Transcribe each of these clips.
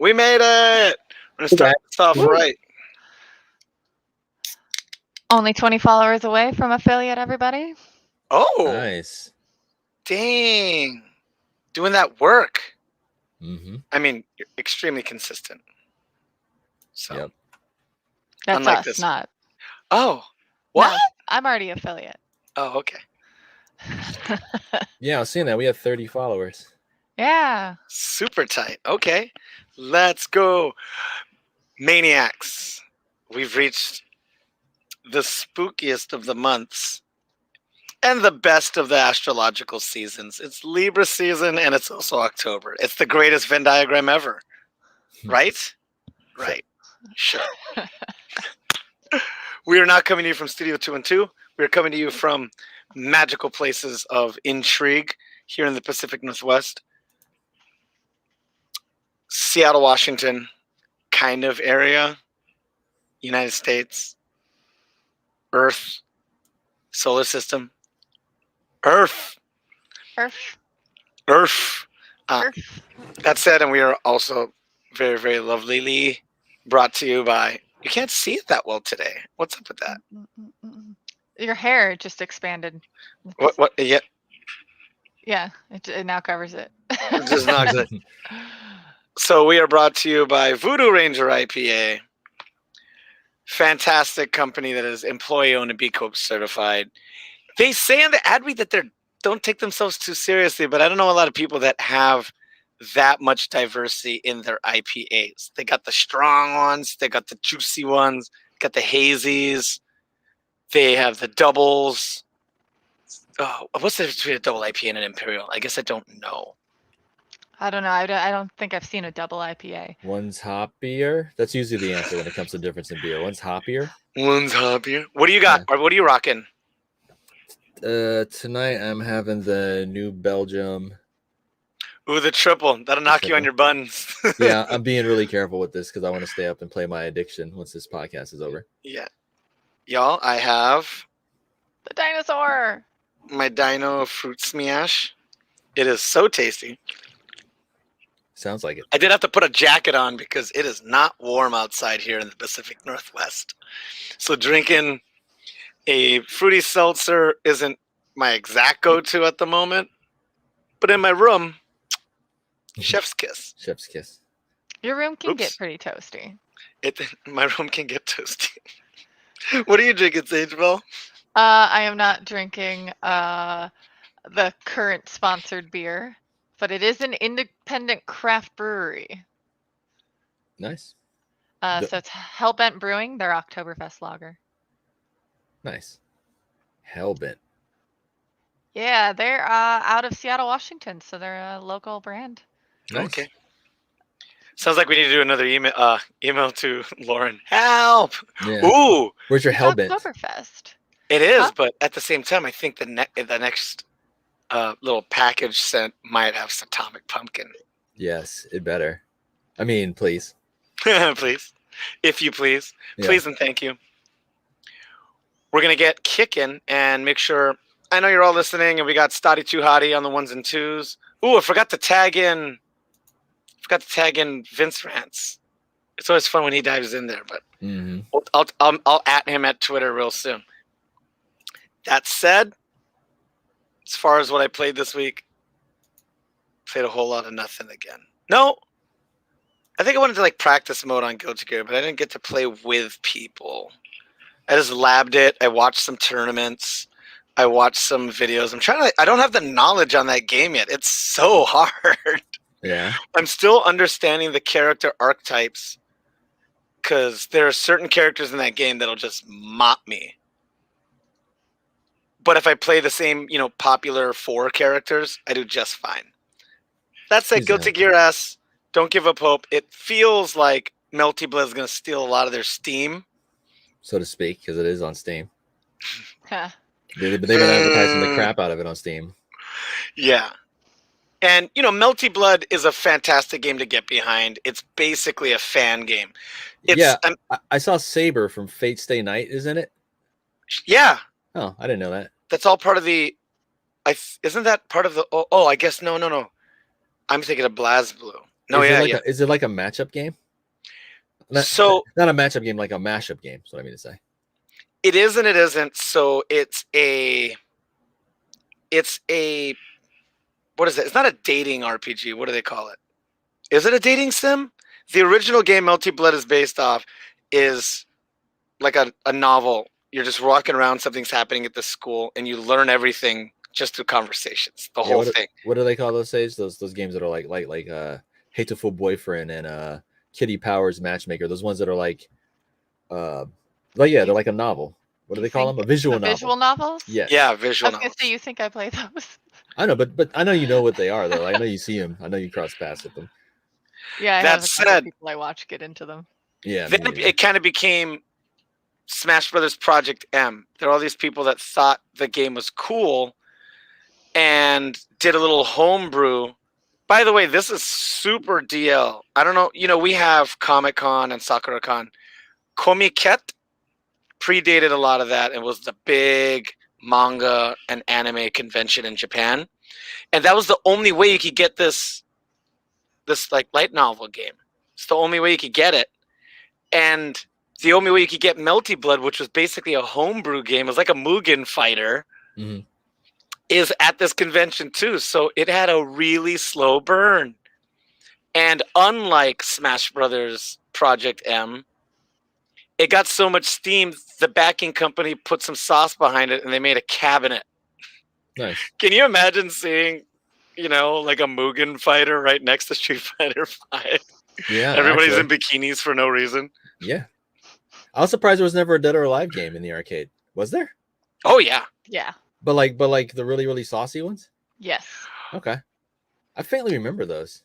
We made it. We're going to start this off right. Only 20 followers away from affiliate, everybody. Oh. Nice. Dang. Doing that work. Mm-hmm. I mean, you're extremely consistent. So. Yep. That's Unlike us, this. not. Oh. What? No, I'm already affiliate. Oh, okay. Yeah, I was seeing that. We have 30 followers. Yeah. Super tight. Okay. Let's go. Maniacs. We've reached the spookiest of the months and the best of the astrological seasons. It's Libra season and it's also October. It's the greatest Venn diagram ever. Right? Right. Sure. We are not coming to you from Studio 212. We are coming to you from magical places of intrigue here in the Pacific Northwest. Seattle, Washington, kind of area. United States. Earth. Solar system. Earth. That said, and we are also very, very lovelily brought to you by... You can't see it that well today. What's up with that? Your hair just expanded. What? Yeah. Yeah, it now covers it. It just knocks it. So we are brought to you by Voodoo Ranger Ipa. Fantastic company that is employee-owned and B Corp certified. They say in the ad read that they don't take themselves too seriously, but I don't know a lot of people that have that much diversity in their IPAs. They got the strong ones, they got the juicy ones, got the hazies, they have the doubles. Oh, what's the difference between a double IPA and an imperial? I guess I don't know. I don't know. I don't think I've seen a double IPA. One's hoppier. That's usually the answer when it comes to difference in beer. One's hoppier. One's hoppier. What do you got? Yeah. Or what are you rocking? Tonight I'm having the New Belgium. Ooh, the triple. That'll knock you on your buns. Yeah, I'm being really careful with this because I want to stay up and play my addiction once this podcast is over. Yeah. Y'all, I have the dinosaur. My Dino Fruit Smash. It is so tasty. Sounds like it. I did have to put a jacket on because it is not warm outside here in the Pacific Northwest. So drinking a fruity seltzer isn't my exact go-to at the moment. But in my room, chef's kiss. Chef's kiss. Your room can get pretty toasty. My room can get toasty. What are you drinking, Sagebell? I am not drinking the current sponsored beer, but it is an independent craft brewery. Nice. So it's Hellbent Brewing, their Oktoberfest lager. Nice. Hellbent. Yeah, they're out of Seattle, Washington, so they're a local brand. Nice. Okay. Sounds like we need to do another email to Lauren. Help! Yeah. Ooh! Where's your Hellbent? Oktoberfest. It is, but at the same time, I think the next little package sent might have some Atomic Pumpkin. Yes, it better. I mean, please. Please. If you please. Yeah. Please and thank you. We're going to get kicking and make sure... I know you're all listening, and we got Stoddy Too Hottie on the ones and twos. Ooh, I forgot to tag in Vince Rants. It's always fun when he dives in there, but I'll at him at Twitter real soon. That said, as far as what I played this week, played a whole lot of nothing again. No, I think I went into practice mode on Guilty Gear, but I didn't get to play with people. I just labbed it. I watched some tournaments. I watched some videos. I don't have the knowledge on that game yet. It's so hard. Yeah. I'm still understanding the character archetypes because there are certain characters in that game that'll just mop me. But if I play the same, popular 4 characters, I do just fine. That said, Guilty Gear S, don't give up hope. It feels like Melty Blood is going to steal a lot of their steam, so to speak, because it is on Steam. They've been advertising the crap out of it on Steam. Yeah. And, Melty Blood is a fantastic game to get behind. It's basically a fan game. I saw Saber from Fate Stay Night, isn't it? Yeah. Oh, I didn't know that. That's all part of the... isn't that part of the... Oh, I guess no. I'm thinking of BlazBlue. No, Is it like a matchup game? Not a matchup game, like a mashup game. That's what I mean to say. It is and it isn't. So it's a what is it? It's not a dating RPG. What do they call it? Is it a dating sim? The original game Melty Blood is based off is like a novel. You're just walking around, something's happening at the school, and you learn everything just through conversations. The whole thing. What do they call those Sage? Those games that are like Hateful Boyfriend and Kitty Powers Matchmaker. Those ones that are like they're like a novel. What do they call them? A visual novel. Visual novels? Yes. Yeah, visual novels. I was gonna say, you think I play those? I know, but I know you know what they are though. I know you see them. I know you cross paths with them. Yeah, that said, people I watch get into them. Yeah. Then it kind of became Smash Brothers Project M. There are all these people that thought the game was cool and did a little homebrew. By the way, this is super DL. I don't know. You know, we have Comic-Con and Sakura-Con. Comiket predated a lot of that and was the big manga and anime convention in Japan. And that was the only way you could get this like light novel game. It's the only way you could get it. And the only way you could get Melty Blood, which was basically a homebrew game, it was like a Mugen fighter, is at this convention too. So it had a really slow burn. And unlike Smash Brothers Project M, it got so much steam, the backing company put some sauce behind it and they made a cabinet. Nice. Can you imagine seeing, like a Mugen fighter right next to Street Fighter 5? Yeah. Everybody's in bikinis for no reason. Yeah. I was surprised there was never a Dead or Alive game in the arcade. Was there? Oh yeah. Yeah. But like the really, really saucy ones? Yes. Okay. I faintly remember those.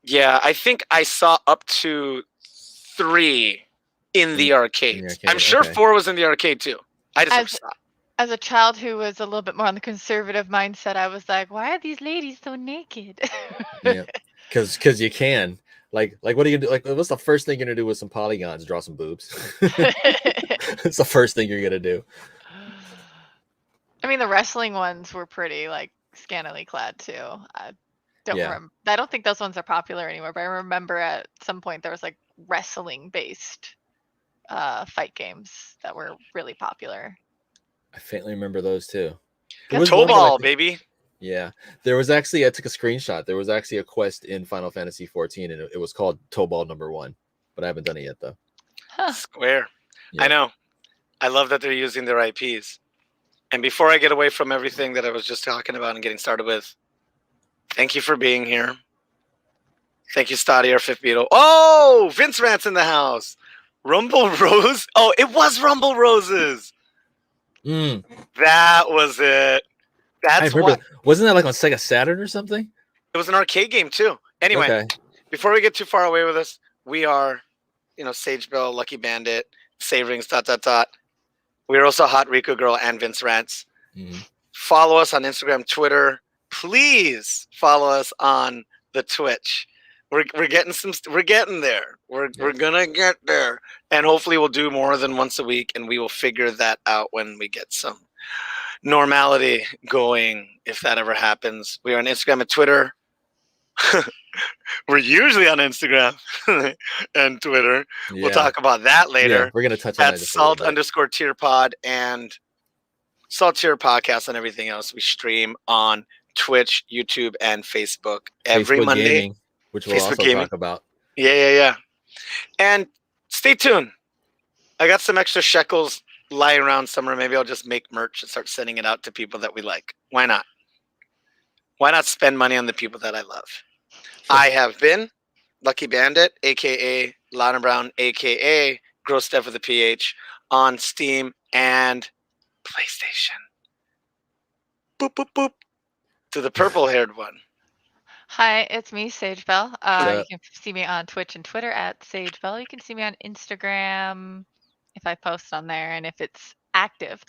Yeah, I think I saw up to 3 in the arcade. I'm sure 4 was in the arcade too. I just never saw it. As a child who was a little bit more on the conservative mindset, I was like, why are these ladies so naked? Yeah. Because you can. Like what are you gonna do? Like, what's the first thing you're gonna do with some polygons? Draw some boobs. It's the first thing you're gonna do. I mean, the wrestling ones were pretty like scantily clad too. I don't remember. I don't think those ones are popular anymore. But I remember at some point there was like wrestling based fight games that were really popular. I faintly remember those too. Toe ball, baby. Yeah, there was actually, I took a screenshot. There was actually a quest in Final Fantasy 14, and it was called Toe Ball #1, but I haven't done it yet though. Huh. Square. Yeah. I know. I love that they're using their IPs. And before I get away from everything that I was just talking about and getting started with, thank you for being here. Thank you, Stoddy, our fifth Beatle. Oh, Vince Rant's in the house. Rumble Rose. Oh, it was Rumble Roses. That was it. That's what. Wasn't that like on Sega Saturn or something? It was an arcade game too. Anyway, before we get too far away with this, we are, Sage Bell, Lucky Bandit, Saverings, ... We're also Hot Rico Girl and Vince Rants. Follow us on Instagram, Twitter. Please follow us on the Twitch. We're getting there. We're gonna get there, and hopefully we'll do more than once a week, and we will figure that out when we get some normality going, if that ever happens. We are on Instagram and Twitter. We're usually on Instagram and Twitter. Yeah. We'll talk about that later. Yeah, we're going to touch on that. Salt_tierpod and Salt Tier Podcast and everything else. We stream on Twitch, YouTube, and Facebook every Monday. Gaming, which we'll also talk about. Yeah. And stay tuned. I got some extra shekels lying around somewhere. Maybe I'll just make merch and start sending it out to people that we like. Why not? Why not spend money on the people that I love? I have been Lucky Bandit, a.k.a. Lana Brown, a.k.a. Gross Steph with a PH, on Steam and PlayStation. Boop, boop, boop. To the purple-haired one. Hi, it's me, Sage Bell. You can see me on Twitch and Twitter at Sage Bell. You can see me on Instagram if I post on there and if it's active.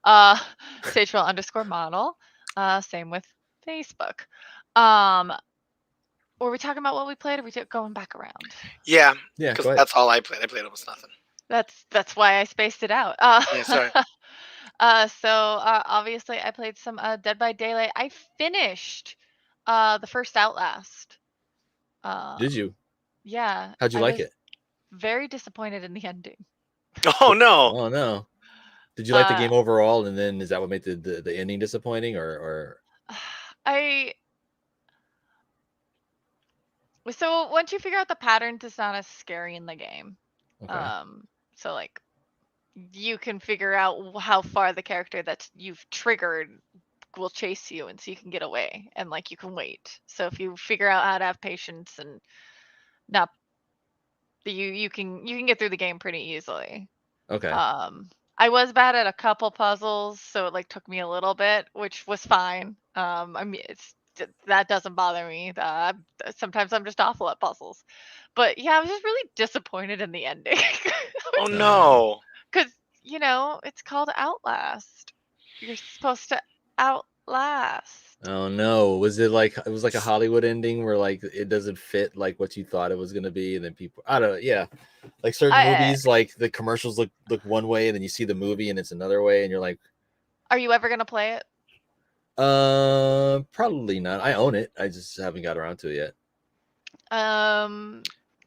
SageBell_model. Same with Facebook. Were we talking about what we played, or are we going back around? Yeah, because that's all I played. I played almost nothing. That's why I spaced it out. Yeah, sorry. So obviously I played some Dead by Daylight. I finished the first Outlast. Did you? Yeah. How'd you I like was it? very disappointed in the ending. Oh no. Oh no. Did you like the Uh, game overall? And then is that what made the ending disappointing, or? So once you figure out the patterns, it's not as scary in the game. Okay. So like you can figure out how far the character that you've triggered will chase you, and so you can get away, and like you can wait. So if you figure out how to have patience and not, you can get through the game pretty easily. Okay. I was bad at a couple puzzles, so it like took me a little bit, which was fine. I mean, that doesn't bother me. Sometimes I'm just awful at puzzles, but yeah, I was just really disappointed in the ending. Oh no. Because it's called Outlast. You're supposed to outlast. Oh no. Was it like a Hollywood ending where like it doesn't fit like what you thought it was gonna be, and then people I don't know, yeah. Like certain movies, like the commercials look one way, and then you see the movie and it's another way, and you're like, are you ever gonna play it? Probably not. I own it. I just haven't got around to it yet.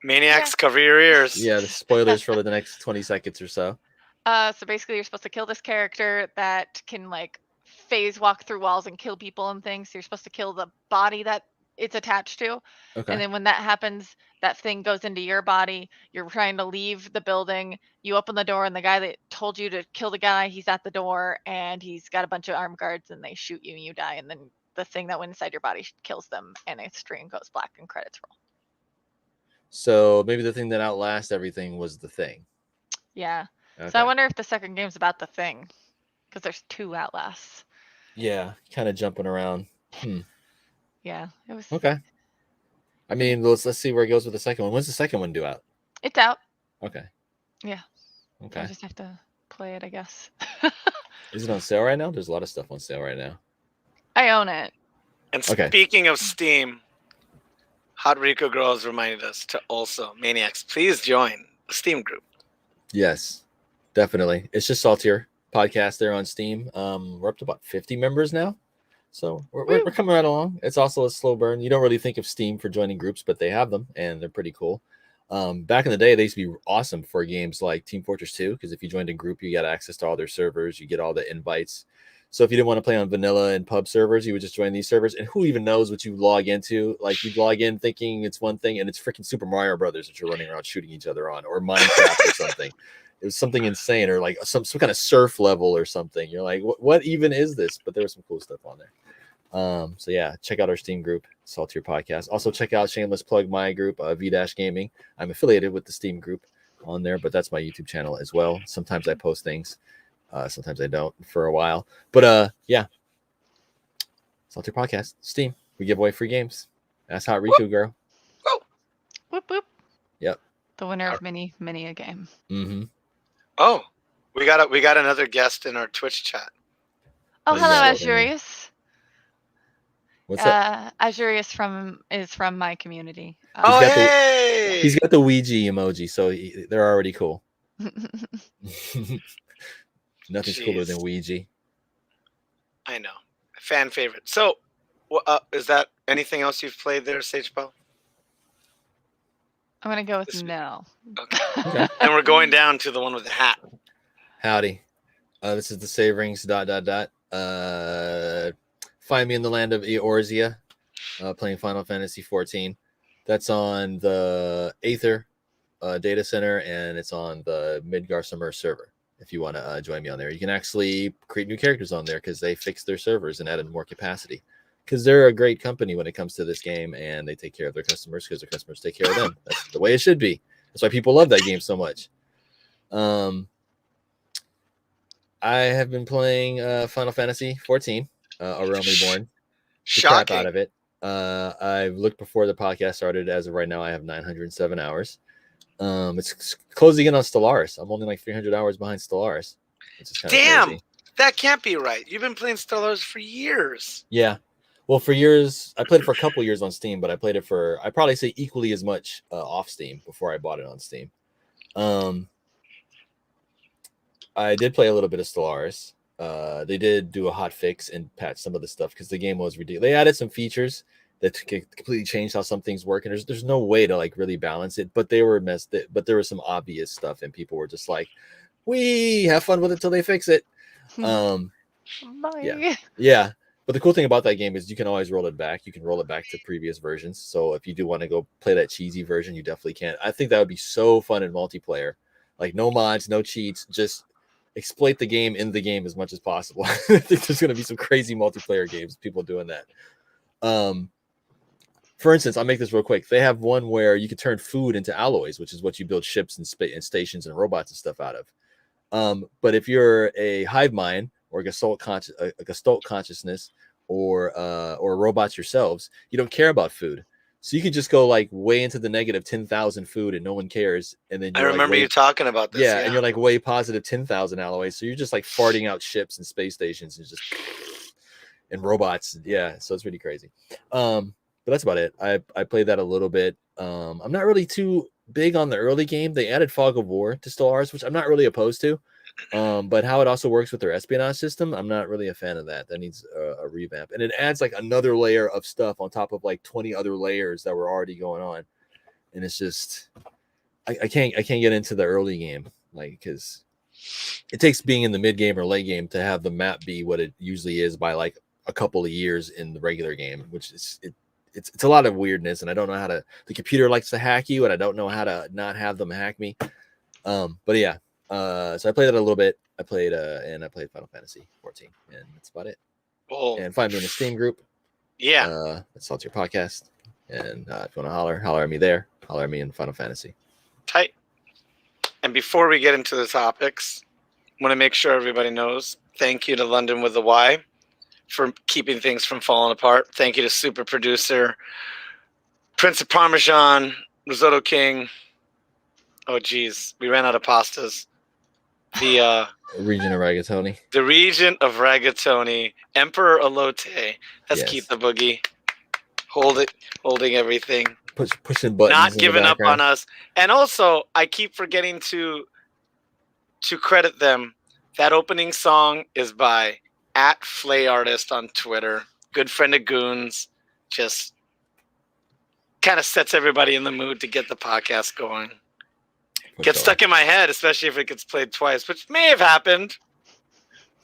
Maniacs, cover your ears. Yeah, the spoilers for the next 20 seconds or so. So basically you're supposed to kill this character that can like phase walk through walls and kill people and things. So you're supposed to kill the body that it's attached to. Okay. And then when that happens, that thing goes into your body. You're trying to leave the building. You open the door, and the guy that told you to kill the guy, he's at the door, and he's got a bunch of armed guards, and they shoot you and you die. And then the thing that went inside your body kills them, and a screen goes black and credits roll. So maybe the thing that outlasts everything was the thing. Yeah. Okay. So I wonder if the second game's about the thing, because there's 2 Outlasts. Yeah, kind of jumping around. Yeah, it was okay. I mean, let's see where it goes with the second one. When's the second one due out? It's out. Okay. Yeah. Okay. I just have to play it, I guess. Is it on sale right now? There's a lot of stuff on sale right now. I own it. And speaking of Steam, Hot Rico Girls reminded us to also, Maniacs, please join the Steam group. Yes, definitely. It's just Saltier Podcast there on Steam. We're up to about 50 members now. So we're coming right along. It's also a slow burn. You don't really think of Steam for joining groups, but they have them, and they're pretty cool. Back in the day, they used to be awesome for games like Team Fortress 2, because if you joined a group, you got access to all their servers. You get all the invites. So if you didn't want to play on vanilla and pub servers, you would just join these servers. And who even knows what you log into? Like you log in thinking it's one thing, and it's freaking Super Mario Brothers that you're running around shooting each other on, or Minecraft or something. It was something insane, or like some kind of surf level or something. You're like, what even is this? But there was some cool stuff on there. So yeah, check out our Steam group, Saltier Podcast. Also check out, shameless plug, my group, V-Gaming. I'm affiliated with the Steam group on there, but that's my YouTube channel as well. Sometimes I post things. Sometimes I don't for a while. But yeah. Saltier Podcast, Steam. We give away free games. That's Hot Riku, girl. Whoop whoop. Yep. The winner of many a game. Mm-hmm. Oh, we got another guest in our Twitch chat. Oh, hello, Azurius. What's up? Azurius is from my community. Hey! He's got the Ouija emoji, so they're already cool. Nothing's cooler than Ouija. I know. Fan favorite. So, is that anything else you've played there, Sagepal? I'm going to go with no. Okay. And we're going down to the one with the hat. Howdy. This is the Saverings ... Find me in the land of Eorzea, playing Final Fantasy 14. That's on the Aether data center, and it's on the Midgar Summer server. If you want to join me on there, you can actually create new characters on there because they fixed their servers and added more capacity. Because they're a great company when it comes to this game, and they take care of their customers because their customers take care of them. That's the way it should be. That's why people love that game so much. I have been playing Final Fantasy 14, A Realm Reborn. Shocking. The crap out of it. I've looked before the podcast started. As of right now, I have 907 hours. It's closing in on Stellaris. I'm only like 300 hours behind Stellaris. Damn, crazy. That can't be right. You've been playing Stellaris for years. Yeah. Well, for years, I played it for a couple years on Steam, but I played it for, I probably say equally as much off Steam before I bought it on Steam. I did play a little bit of Stellaris. They did do a hot fix and patch some of the stuff because the game was ridiculous. They added some features that completely changed how some things work, and there's no way to like really balance it. But there was some obvious stuff, and people were just like, "We have fun with it till they fix it." Bye. Yeah. But the cool thing about that game is you can always roll it back. You can roll it back to previous versions. So if you do want to go play that cheesy version, you definitely can. I think that would be so fun in multiplayer. Like no mods, no cheats, just exploit the game in the game as much as possible. I think there's going to be some crazy multiplayer games, people doing that. For instance, I'll make this real quick. They have one where you can turn food into alloys, which is what you build ships and stations and robots and stuff out of. But if you're a hive mind or a gestalt consciousness or robots yourselves, you don't care about food. So you can just go like way into the negative 10,000 food and no one cares. And then I remember you talking about this. Yeah, and you're like way positive 10,000 alloys. So you're just like farting out ships and space stations and robots. Yeah, so it's really crazy. But that's about it. I played that a little bit. I'm not really too big on the early game. They added Fog of War to Stellaris, which I'm not really opposed to. But how it also works with their espionage system, I'm not really a fan of that. That needs a revamp, and it adds like another layer of stuff on top of like 20 other layers that were already going on, and it's just I can't get into the early game, like, because it takes being in the mid game or late game to have the map be what it usually is by like a couple of years in the regular game, which is it's a lot of weirdness, and I don't know how to. The computer likes to hack you, and I don't know how to not have them hack me. But yeah. So I played it a little bit. I played Final Fantasy 14, and that's about it. Cool. And find me in the Steam group. Yeah. That's Saltier Podcast. And if you want to holler at me there. Holler at me in Final Fantasy. Tight. And before we get into the topics, I want to make sure everybody knows. Thank you to London with the Y for keeping things from falling apart. Thank you to super producer Prince of Parmesan, Risotto King. Oh geez, we ran out of pastas. The region of Ragatoni. The region of Ragatoni. Emperor Elote. Let's keep the boogie. Holding everything. Pushing buttons. Not giving up on us. And also, I keep forgetting to credit them. That opening song is by @FlayArtist on Twitter. Good friend of Goons. Just kind of sets everybody in the mood to get the podcast going. Gets stuck in my head, especially if it gets played twice, which may have happened.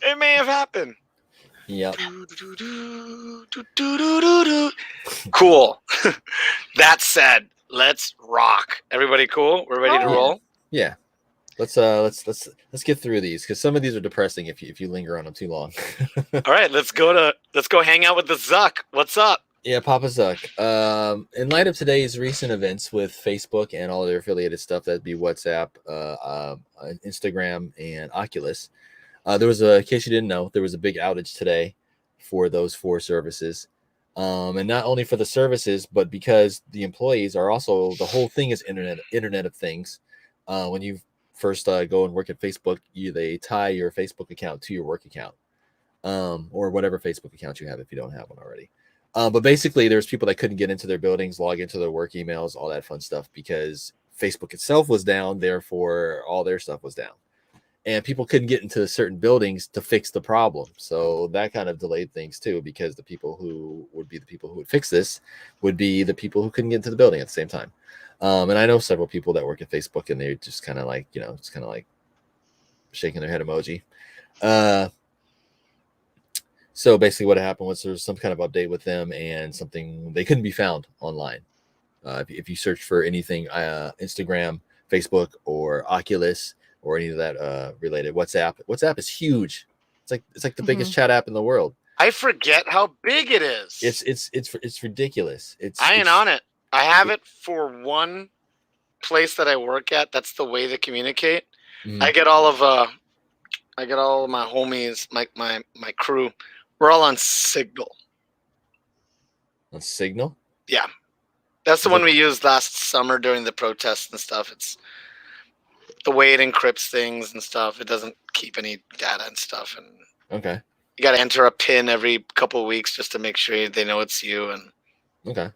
It may have happened. Yep. Cool. That said, let's rock. Everybody cool? We're ready to roll? Yeah. Let's get through these, because some of these are depressing if you linger on them too long. All right, let's go hang out with the Zuck. What's up? Yeah, Papa Zuck. In light of today's recent events with Facebook and all their affiliated stuff, that'd be WhatsApp, Instagram, and Oculus. There was in case you didn't know, there was a big outage today for those 4 services. And not only for the services, but because the employees are also, the whole thing is Internet of Things. When you first go and work at Facebook, they tie your Facebook account to your work account, or whatever Facebook account you have if you don't have one already. But basically, there's people that couldn't get into their buildings, log into their work emails, all that fun stuff, because Facebook itself was down. Therefore, all their stuff was down. And people couldn't get into certain buildings to fix the problem. So that kind of delayed things, too, because the people who would fix this would be the people who couldn't get into the building at the same time. And I know several people that work at Facebook, and they're just kind of like, shaking their head emoji. So basically what happened was there was some kind of update with them, and something, they couldn't be found online. If you search for anything, Instagram, Facebook, or Oculus, or any of that related, WhatsApp is huge. It's like the biggest chat app in the world. I forget how big it is. It's ridiculous. I ain't on it. I have it for one place that I work at. That's the way they communicate. Mm-hmm. I get all of my homies, my crew. We're all on Signal. On Signal? Yeah. That's the one we used last summer during the protests and stuff. It's the way it encrypts things and stuff. It doesn't keep any data and stuff. And okay. You got to enter a PIN every couple of weeks just to make sure they know it's you. And okay.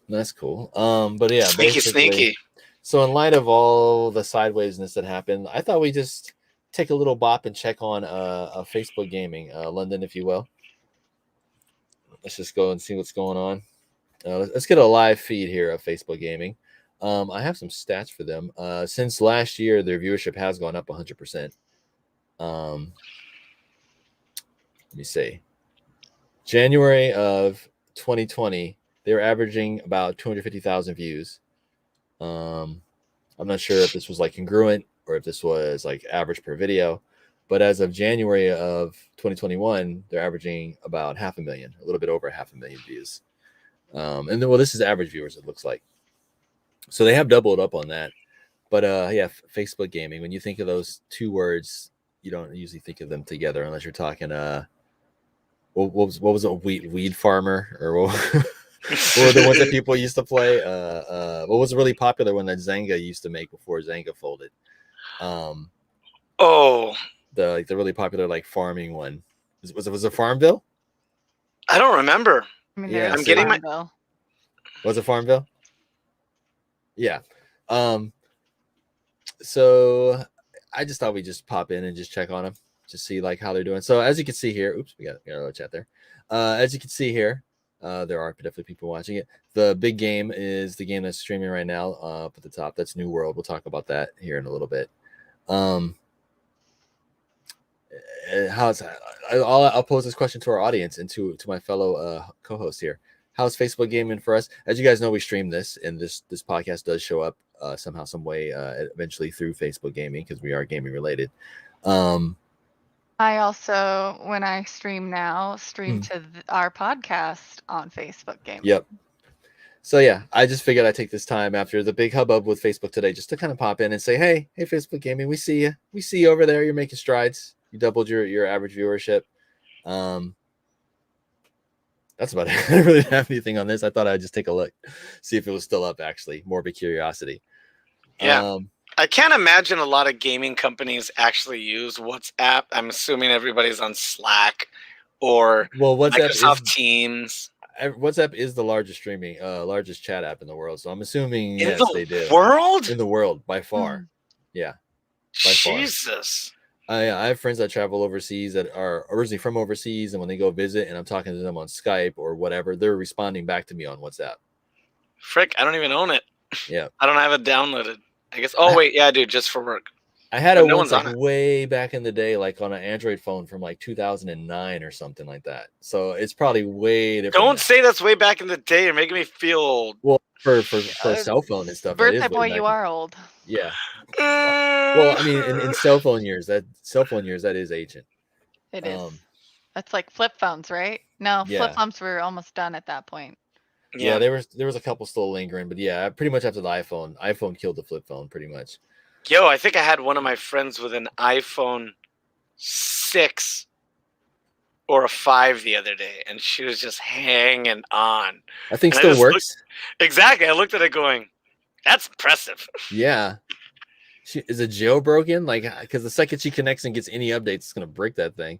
That's cool. But yeah. Sneaky. So in light of all the sidewaysness that happened, I thought we just take a little bop and check on Facebook gaming, London, if you will. let's just go and see what's going on. Let's get a live feed here of Facebook Gaming. I have some stats for them. Since last year, their viewership has gone up 100%. Let me see. January of 2020, they were averaging about 250,000 views. I'm not sure if this was like congruent or if this was like average per video, but as of January of 2021, they're averaging about 500,000, a little bit over 500,000 views. And then, well, this is average viewers, it looks like. So they have doubled up on that. But yeah, Facebook Gaming, when you think of those two words, you don't usually think of them together unless you're talking what was it, weed farmer, or what were the ones that people used to play? What was a really popular one that Zynga used to make before Zynga folded? The really popular like farming one. Was it Farmville? I don't remember. I mean, Yeah, I'm so- getting my. Was it Farmville? Yeah. So I just thought we'd just pop in and just check on them to see like how they're doing. So as you can see here, oops, we got a little chat there. As you can see here, there are definitely people watching it. The big game is the game that's streaming right now up at the top. That's New World. We'll talk about that here in a little bit. How's I'll pose this question to our audience and to my fellow co-hosts here. How's Facebook Gaming for us? As you guys know, we stream this, and this podcast does show up somehow, some way, eventually through Facebook Gaming because we are gaming related. I also, when I stream now, stream to our podcast on Facebook Gaming. Yep. So yeah, I just figured I'd take this time after the big hubbub with Facebook today just to kind of pop in and say, hey, Facebook Gaming, we see you. We see you over there. You're making strides. You doubled your average viewership. That's about it. I don't really have anything on this. I thought I'd just take a look, see if it was still up, actually. Morbid curiosity. Yeah. I can't imagine a lot of gaming companies actually use WhatsApp. I'm assuming everybody's on Slack or Microsoft Teams. WhatsApp is the largest largest chat app in the world. So I'm assuming they do. In the world, by far. Yeah. By Jesus. Far. I have friends that travel overseas that are originally from overseas, and when they go visit and I'm talking to them on Skype or whatever, they're responding back to me on WhatsApp. Frick, I don't even own it. Yeah. I don't have it downloaded. I guess. Oh, wait. Yeah, I do, just for work. I had it once like way back in the day, like on an Android phone from like 2009 or something like that. So it's probably way different. Don't say that's way back in the day. You're making me feel old. Well, for a cell phone and stuff. Birthday boy, you are old. Yeah. Well, I mean, in cell phone years, that is ancient. It is. That's like flip phones, right? No, flip phones were almost done at that point. Yeah, there was a couple still lingering, but yeah, pretty much after the iPhone killed the flip phone, pretty much. Yo, I think I had one of my friends with an iPhone 6 or a 5 the other day, and she was just hanging on. I think still works. Exactly. I looked at it going, that's impressive. Yeah. Is it jailbroken? Like, because the second she connects and gets any updates, it's going to break that thing.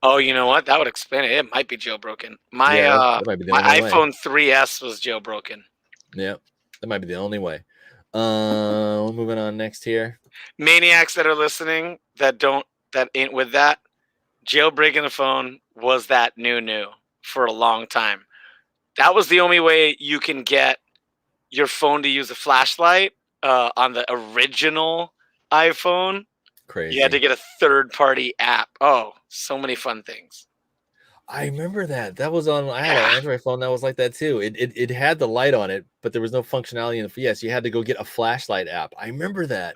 Oh, you know what? That would explain it. It might be jailbroken. My iPhone 3S was jailbroken. Yeah, that might be the only way. Moving on next here. Maniacs that are listening that ain't with that. Jailbreaking a phone was that new for a long time. That was the only way you can get your phone to use a flashlight on the original iPhone. Crazy. You had to get a third-party app. Oh, so many fun things. I remember that. That was on. I had an Android phone that was like that too. It had the light on it, but there was no functionality in the. Yes, you had to go get a flashlight app. I remember that.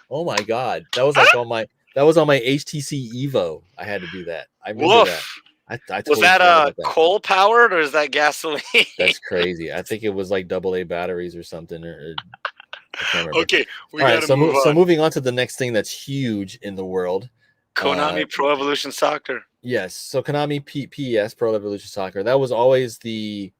Oh my god, that was like on my HTC Evo. I had to do that. I remember that. I totally was that coal powered or is that gasoline? That's crazy. I think it was like AA batteries or something. I can't remember. Okay, all right. So moving on to the next thing that's huge in the world. Konami Pro Evolution Soccer. Yes. So Konami PES Pro Evolution Soccer. That was always the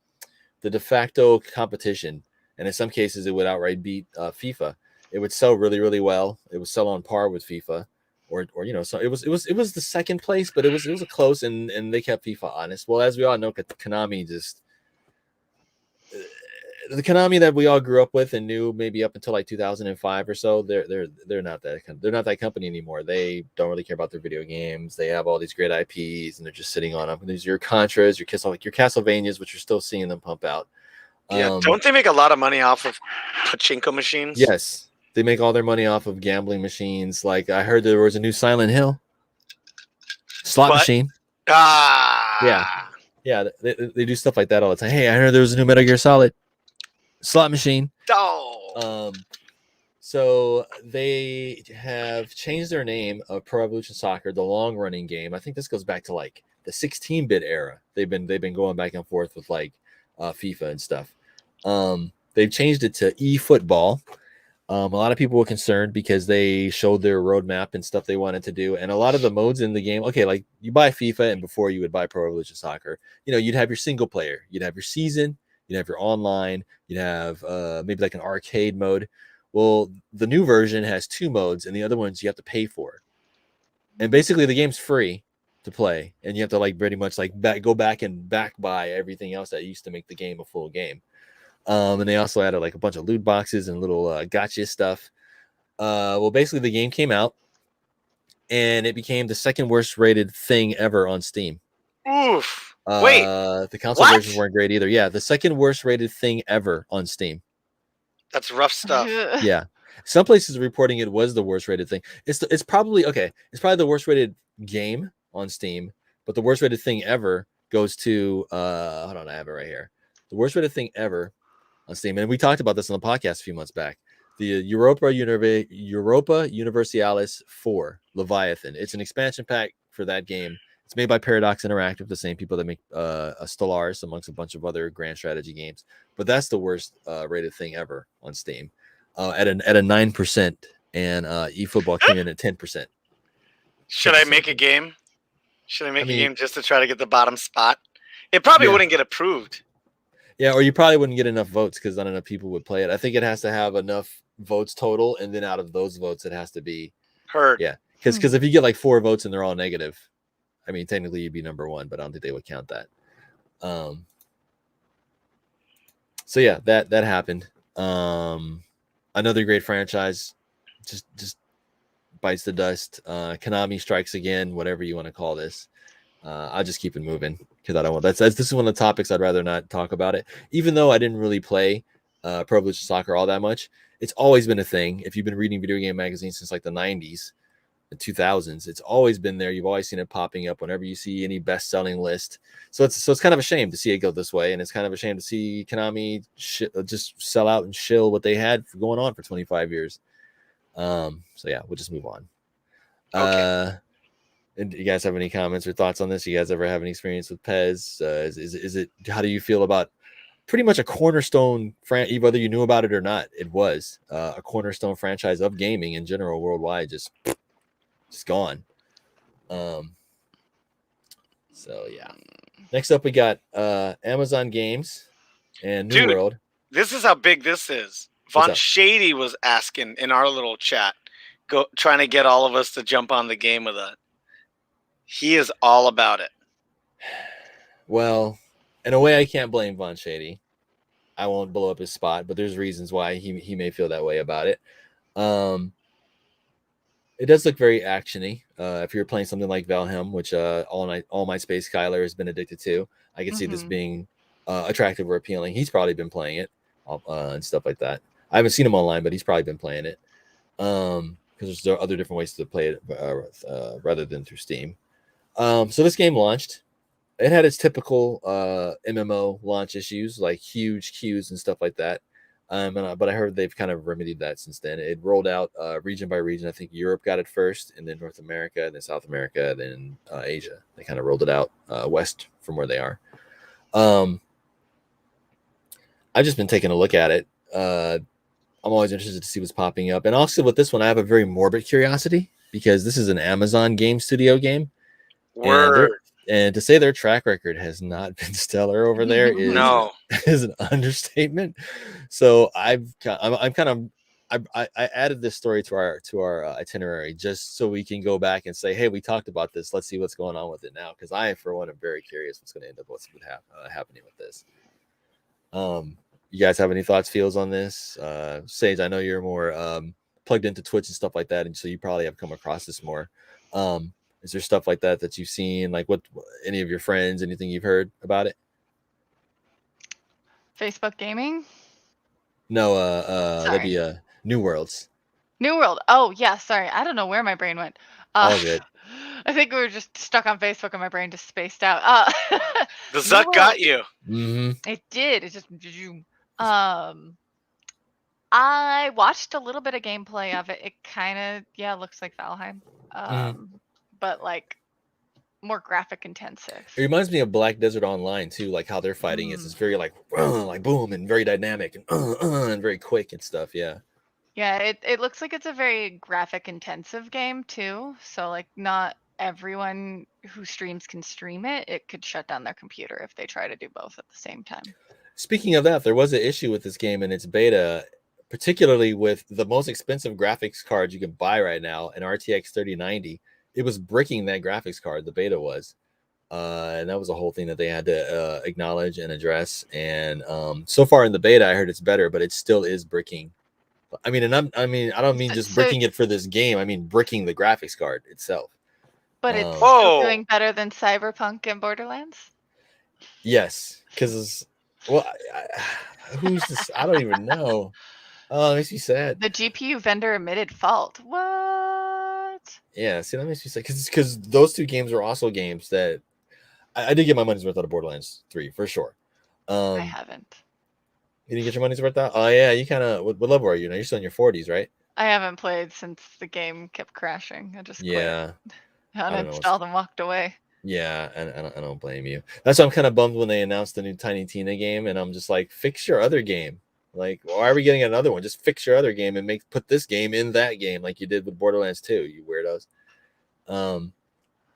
de facto competition, and in some cases it would outright beat FIFA. It would sell really, really well. It would sell on par with FIFA, or so it was the second place, but it was a close, and they kept FIFA honest. Well, as we all know, Konami just the Konami that we all grew up with and knew maybe up until like 2005 or so, they're not that company anymore. They don't really care about their video games. They have all these great IPs and they're just sitting on them. These are your Contras, your Castlevanias, which you're still seeing them pump out. Yeah, don't they make a lot of money off of pachinko machines? Yes, they make all their money off of gambling machines. Like I heard there was a new Silent Hill slot machine. Yeah, they do stuff like that all the time. Hey, I heard there was a new Metal Gear Solid slot machine. Oh. So they have changed their name of Pro Evolution Soccer, the long-running game. I think this goes back to like the 16-bit era. They've been going back and forth with like FIFA and stuff. They've changed it to eFootball. A lot of people were concerned because they showed their roadmap and stuff they wanted to do, and a lot of the modes in the game. Okay, like you buy FIFA, and before you would buy Pro Evolution Soccer, you'd have your single player, you'd have your season, you'd have your online, you'd have maybe like an arcade mode. Well, the new version has 2 modes, and the other ones you have to pay for. And basically, the game's free to play, and you have to like pretty much like go back and buy everything else that used to make the game a full game. And they also added like a bunch of loot boxes and little gotcha stuff. Well, basically, the game came out, and it became the second worst rated thing ever on Steam. Oof. Wait. The console versions weren't great either. Yeah, the second worst rated thing ever on Steam. That's rough stuff. Yeah. Some places are reporting it was the worst rated thing. It's probably okay. It's probably the worst rated game on Steam, but the worst rated thing ever goes to hold on, I have it right here. The worst rated thing ever on Steam, and we talked about this on the podcast a few months back. The Europa Universalis 4 Leviathan. It's an expansion pack for that game. It's made by Paradox Interactive, the same people that make Stellaris, amongst a bunch of other grand strategy games. But that's the worst rated thing ever on Steam, at a 9%, and eFootball came in at 10%. Should I make a game? Should I make a game just to try to get the bottom spot? It probably wouldn't get approved. Yeah, or you probably wouldn't get enough votes because not enough people would play it. I think it has to have enough votes total, and then out of those votes, it has to be heard. Yeah, because if you get like 4 votes and they're all negative, I mean, technically you'd be number 1, but I don't think they would count that. So yeah, that happened. Another great franchise just bites the dust. Konami strikes again, whatever you want to call this. I'll just keep it moving because I don't want this is one of the topics I'd rather not talk about it. Even though I didn't really play Pro Evolution Soccer all that much, it's always been a thing. If you've been reading video game magazines since like the 90s, the 2000s, it's always been there. You've always seen it popping up whenever you see any best-selling list. So it's kind of a shame to see it go this way, and it's kind of a shame to see Konami just sell out and shill what they had going on for 25 years. So yeah, we'll just move on. Okay. And do you guys have any comments or thoughts on this? You guys ever have any experience with PES? Is it? How do you feel about pretty much a cornerstone franchise, whether you knew about it or not? It was a cornerstone franchise of gaming in general worldwide. Just gone. So yeah. Next up, we got Amazon Games and New World. This is how big this is. Von Shady was asking in our little chat, trying to get all of us to jump on the game with it. He is all about it. Well, in a way, I can't blame Von Shady. I won't blow up his spot, but there's reasons why he may feel that way about it. It does look very actiony. If you're playing something like Valheim, which All My Space Kyler has been addicted to, I can see this being attractive or appealing. He's probably been playing it and stuff like that. I haven't seen him online, but he's probably been playing it because there are other different ways to play it rather than through Steam. So this game launched. It had its typical MMO launch issues, like huge queues and stuff like that. But I heard they've kind of remedied that since then. It rolled out region by region. I think Europe got it first, and then North America, and then South America, then Asia. They kind of rolled it out west from where they are. I've just been taking a look at it. I'm always interested to see what's popping up. And also with this one, I have a very morbid curiosity because this is an Amazon Game Studio game. Word. And to say their track record has not been stellar over there is an understatement. So I added this story to our itinerary just so we can go back and say, hey, we talked about this. Let's see what's going on with it now, because I, for one, am very curious what's going to end up happening with this. You guys have any thoughts, feels on this? Sage, I know you're more plugged into Twitch and stuff like that, and so you probably have come across this more. Is there stuff like that you've seen? Like, what any of your friends, anything you've heard about it? Facebook gaming? No, that'd be New Worlds. New World. Oh yeah, sorry. I don't know where my brain went. All good. I think we were just stuck on Facebook and my brain just spaced out. The Zuck got you. Mm-hmm. It did. It just I watched a little bit of gameplay of it. It kind of looks like Valheim. But like more graphic intensive. It reminds me of Black Desert Online too, like how they're fighting is. It's very like boom and very dynamic and very quick and stuff. Yeah. Yeah, it looks like it's a very graphic intensive game too. So like not everyone who streams can stream it. It could shut down their computer if they try to do both at the same time. Speaking of that, there was an issue with this game in its beta, particularly with the most expensive graphics card you can buy right now, an RTX 3090. It was bricking that graphics card, the beta was. And that was a whole thing that they had to acknowledge and address. And so far in the beta, I heard it's better, but it still is bricking. I mean, I don't mean just bricking it for this game. I mean bricking the graphics card itself. But it's still doing better than Cyberpunk and Borderlands? Yes, because who's this? I don't even know. Oh, that makes me sad. The GPU vendor admitted fault. What? Yeah, see, that makes me sad because those two games are also games that I did get my money's worth out of Borderlands 3 for sure. I haven't. You didn't get your money's worth out? Oh yeah, you kind of. What level are you now? You're still in your 40s, right? I haven't played since the game kept crashing. I just quit. Uninstalled and walked away. Yeah, and I don't blame you. That's why I'm kind of bummed when they announced the new Tiny Tina game, and I'm just like, fix your other game. Like, why are we getting another one? Just fix your other game and put this game in that game, like you did with Borderlands 2, you weirdos.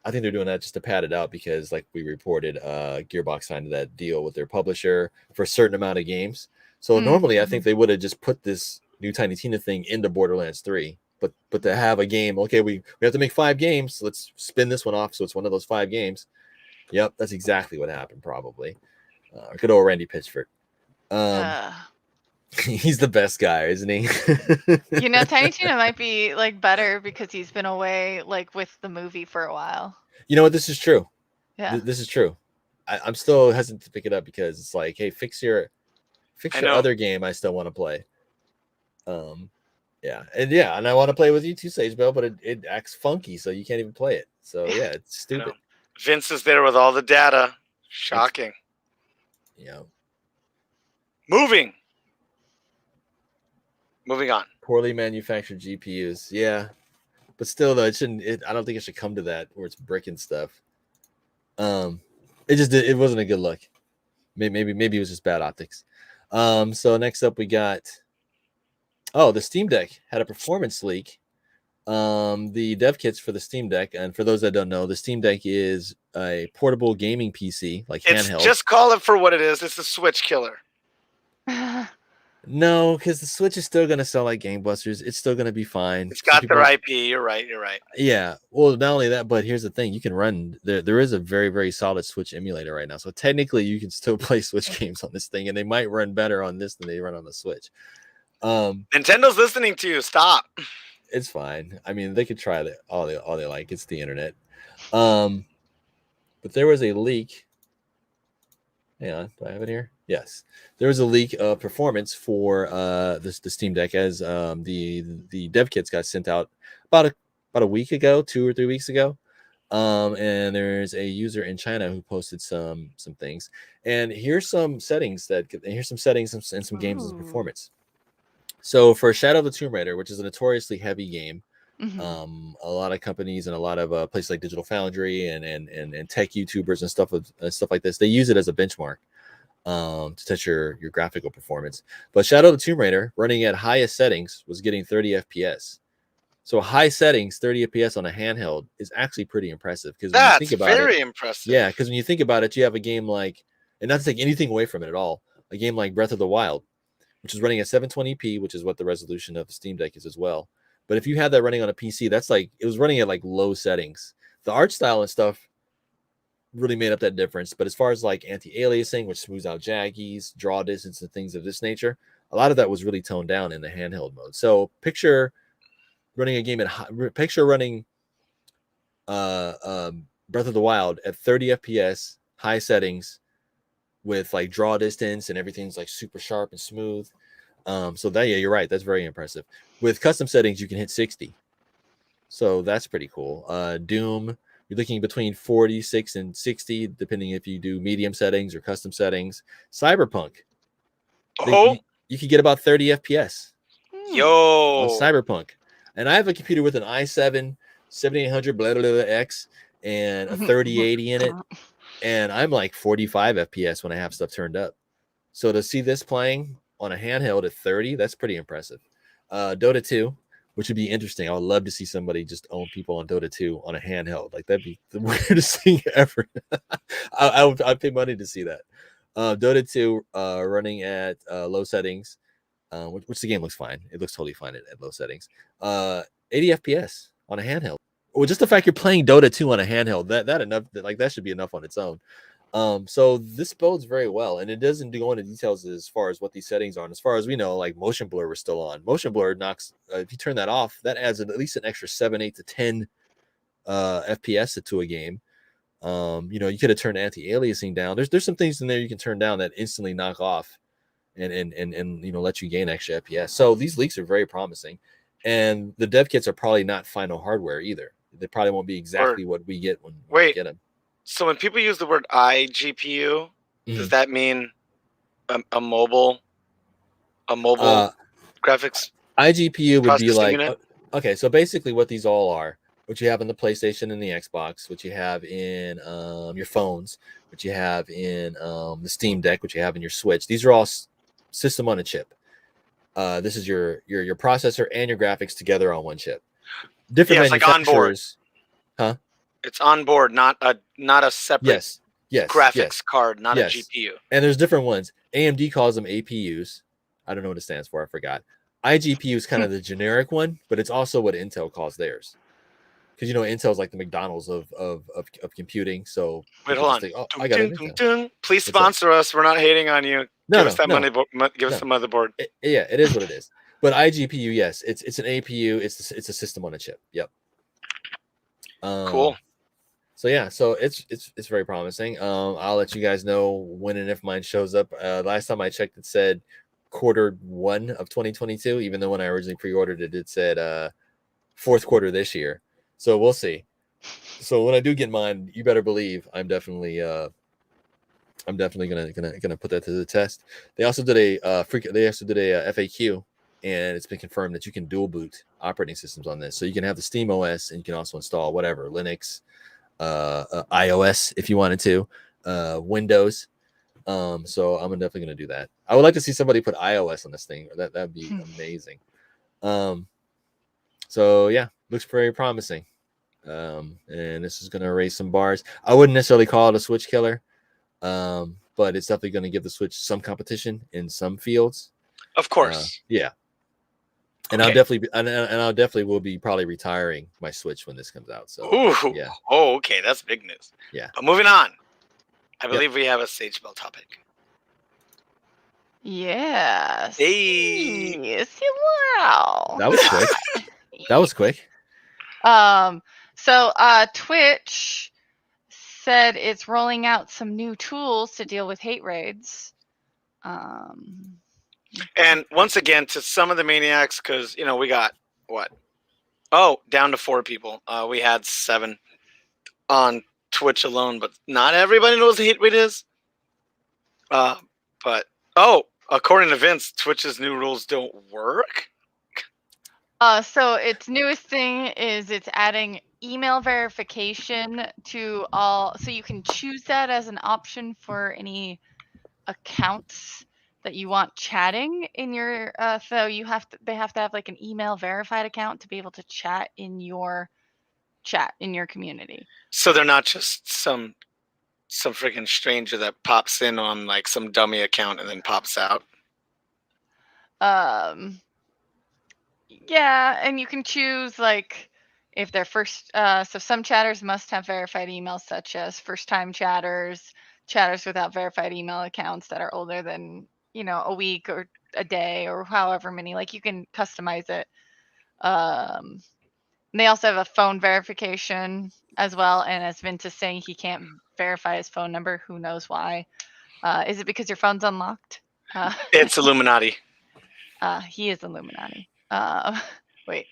I think they're doing that just to pad it out because, like we reported, Gearbox signed that deal with their publisher for a certain amount of games. So normally, I think they would have just put this new Tiny Tina thing into Borderlands 3. But to have a game, okay, we have to make 5 games. So let's spin this one off so it's one of those 5 games. Yep, that's exactly what happened, probably. Good old Randy Pitchford. He's the best guy, isn't he? Tiny Tina might be like better because he's been away like with the movie for a while. You know what? This is true. Yeah, this is true. I'm still hesitant to pick it up because it's like, hey, fix your other game. I still want to play. Yeah, and I want to play with you too, Sage Bell, but it acts funky, so you can't even play it. So yeah, it's stupid. Vince is there with all the data. Shocking. Yeah. Moving on. Poorly manufactured GPUs. Yeah. But still though, I don't think it should come to that where it's bricking stuff. It wasn't a good look. Maybe it was just bad optics. So next up we got the Steam Deck had a performance leak. The dev kits for the Steam Deck, and for those that don't know, the Steam Deck is a portable gaming PC, like handheld. Just call it for what it is. It's a Switch killer. No, because the Switch is still going to sell like gangbusters. It's still going to be fine. It's got their IP. You're right. Yeah. Well, not only that, but here's the thing. You can run, there is a very, very solid Switch emulator right now. So technically you can still play Switch games on this thing, and they might run better on this than they run on the Switch. Nintendo listening to you. Stop. It's fine. I mean, they could try that all they like. It's the internet. But there was a leak. Hang on, do I have it here? Yes, there was a leak of performance for the Steam Deck as the dev kits got sent out about a week ago, 2 or 3 weeks ago. And there's a user in China who posted some things. And here's some settings and some games of performance. So for Shadow of the Tomb Raider, which is a notoriously heavy game, a lot of companies and a lot of places like Digital Foundry and tech YouTubers and stuff like this, they use it as a benchmark to test your graphical performance. But Shadow of the Tomb Raider, running at highest settings, was getting 30 FPS. So high settings, 30 FPS on a handheld is actually pretty impressive. Because when you think about very impressive. Yeah, because when you think about it, you have a game like, and not to take anything away from it at all, a game like Breath of the Wild, which is running at 720p, which is what the resolution of the Steam Deck is as well. But if you had that running on a PC, that's like, it was running at like low settings. The art style and stuff really made up that difference. But as far as like anti-aliasing, which smooths out jaggies, draw distance, and things of this nature, a lot of that was really toned down in the handheld mode. So picture running a game picture running Breath of the Wild at 30 FPS, high settings, with like draw distance and everything's like super sharp and smooth. So that, yeah, you're right. That's very impressive. With custom settings, you can hit 60. So that's pretty cool. Doom, you're looking between 46 and 60, depending if you do medium settings or custom settings. Cyberpunk, you could get about 30 FPS. Yo. On Cyberpunk. And I have a computer with an i7 7800 blah, blah, blah, X and a 3080 in it. And I'm like 45 FPS when I have stuff turned up. So to see this playing on a handheld at 30, that's pretty impressive. Dota 2, which would be interesting. I would love to see somebody just own people on Dota 2 on a handheld. Like, that'd be the weirdest thing ever. I'd pay money to see that. Dota 2 running at low settings, which the game looks fine. It looks totally fine at low settings. 80 FPS on a handheld. Well, just the fact you're playing Dota 2 on a handheld, that should be enough on its own. So this bodes very well, and it doesn't go into details as far as what these settings are. And as far as we know, like motion blur was still on. Motion blur knocks, if you turn that off, that adds at least an extra 7, 8 to 10 FPS to a game. You could have turned anti-aliasing down. There's some things in there you can turn down that instantly knock off and let you gain extra FPS. So these leaks are very promising, and the dev kits are probably not final hardware either. They probably won't be exactly what we get when we get them. So when people use the word iGPU, does that mean a mobile graphics? iGPU would be like unit? Okay, so basically what these all are, what you have in the PlayStation and the Xbox, what you have in your phones, what you have in the Steam Deck, what you have in your Switch. These are all system on a chip. This is your processor and your graphics together on one chip. Different manufacturers, like on board. Huh? It's on board, not a separate graphics card, not a GPU. And there's different ones. AMD calls them APUs. I don't know what it stands for. I forgot. iGPU is kind of the generic one, but it's also what Intel calls theirs. Because Intel's like the McDonald's of computing. So wait, hold on. Think, I got it. Please sponsor us. We're not hating on you. Give us that money. Give us the motherboard. It is what it is. But iGPU, yes, it's an APU. It's a system on a chip. Yep. Cool. So yeah, so it's very promising. I'll let you guys know when and if mine shows up. Last time I checked, it said Q1 of 2022. Even though when I originally pre-ordered it, it said fourth quarter this year. So we'll see. So when I do get mine, you better believe I'm definitely gonna put that to the test. They also did a FAQ, and it's been confirmed that you can dual boot operating systems on this. So you can have the Steam OS and you can also install whatever Linux, iOS if you wanted to, Windows. So I'm definitely gonna do that. I would like to see somebody put iOS on this thing. That'd be amazing. So yeah, looks very promising. And this is gonna raise some bars. I wouldn't necessarily call it a Switch killer, but it's definitely gonna give the Switch some competition in some fields. Of course. Yeah. And okay. I'll definitely will be probably retiring my Switch when this comes out. So yeah. Oh, okay, that's big news. Yeah. But moving on, I believe we have a Sage Bell topic. Yes. Hey. Yes. Wow. That was quick. That was quick. So Twitch said it's rolling out some new tools to deal with hate raids. And once again, to some of the maniacs, because we got what? Oh, down to 4 people. We had 7 on Twitch alone, but not everybody knows what hate raid is. But according to Vince, Twitch's new rules don't work. So its newest thing is it's adding email verification to all, so you can choose that as an option for any accounts that you want chatting in your. So they have to have like an email verified account to be able to chat in your community. So they're not just some freaking stranger that pops in on like some dummy account and then pops out. Yeah, and you can choose like if they're first, so some chatters must have verified emails, such as first-time chatters, chatters without verified email accounts that are older than, a week or a day or however many. Like, you can customize it. They also have a phone verification as well. And as Vince is saying, he can't verify his phone number. Who knows why? Is it because your phone's unlocked? It's Illuminati. He is Illuminati. Wait.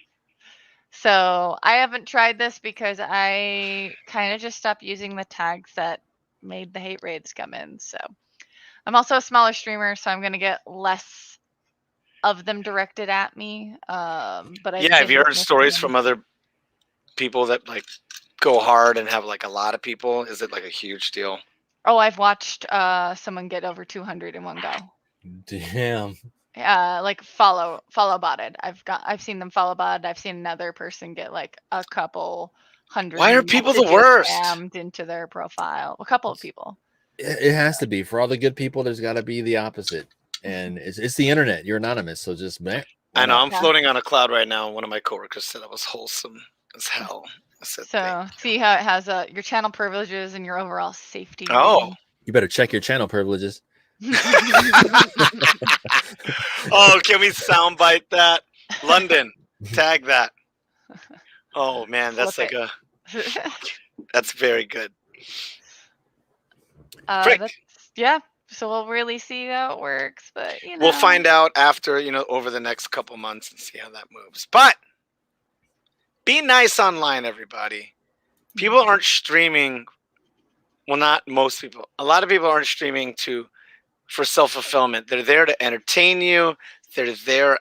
So I haven't tried this because I kind of just stopped using the tags that made the hate raids come in. So I'm also a smaller streamer, so I'm going to get less of them directed at me. But have you heard stories from other people that like go hard and have like a lot of people? Is it like a huge deal? Oh, I've watched someone get over 200 in one go. Damn. Like follow botted. I've seen them follow botted. I've seen another person get like a couple hundred. Why are people the worst? Spammed into their profile. A couple of people. It has to be. For all the good people, there's got to be the opposite. And it's the internet. You're anonymous, so just man. I know. I'm floating on a cloud right now. One of my coworkers said I was wholesome as hell. I said, so see how it has your channel privileges and your overall safety. Oh, you better check your channel privileges. Oh, can we soundbite that? London, tag that. Oh man, that's Flip that's very good. Yeah. So we'll really see how it works, but we'll find out after over the next couple months and see how that moves. But be nice online, everybody. People aren't streaming. Well, not most people. A lot of people aren't streaming for self-fulfillment. They're there to entertain you. They're there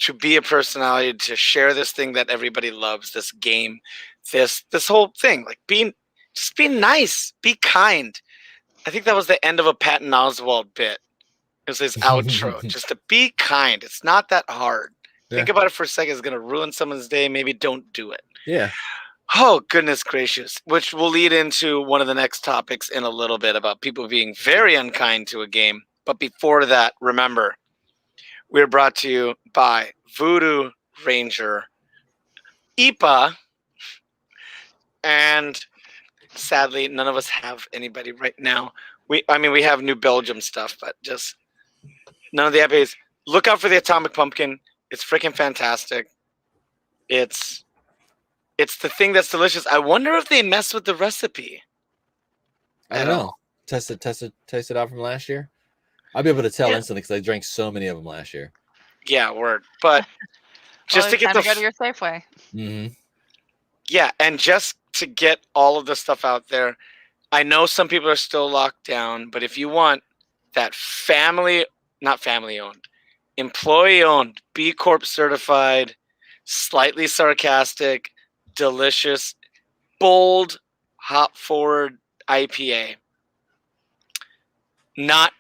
to be a personality, to share this thing that everybody loves, this game, this whole thing. Like just be nice, be kind. I think that was the end of a Patton Oswalt bit. It was his outro. Just to be kind. It's not that hard. Yeah. Think about it for a second. It's going to ruin someone's day. Maybe don't do it. Yeah. Oh, goodness gracious. Which will lead into one of the next topics in a little bit about people being very unkind to a game. But before that, remember, we're brought to you by Voodoo Ranger Ipa. And sadly, none of us have anybody right now. We have New Belgium stuff, but just none of the IPAs. Look out for the Atomic Pumpkin. It's freaking fantastic. It's the thing that's delicious. I wonder if they mess with the recipe. I don't know. Test it out from last year. I'll be able to tell instantly because I drank so many of them last year. Yeah, word. But just to get go to your Safeway. Mm-hmm. Yeah, and just to get all of the stuff out there. I know some people are still locked down, but if you want that not family-owned, employee-owned, B Corp certified, slightly sarcastic, delicious, bold, hop-forward IPA, not,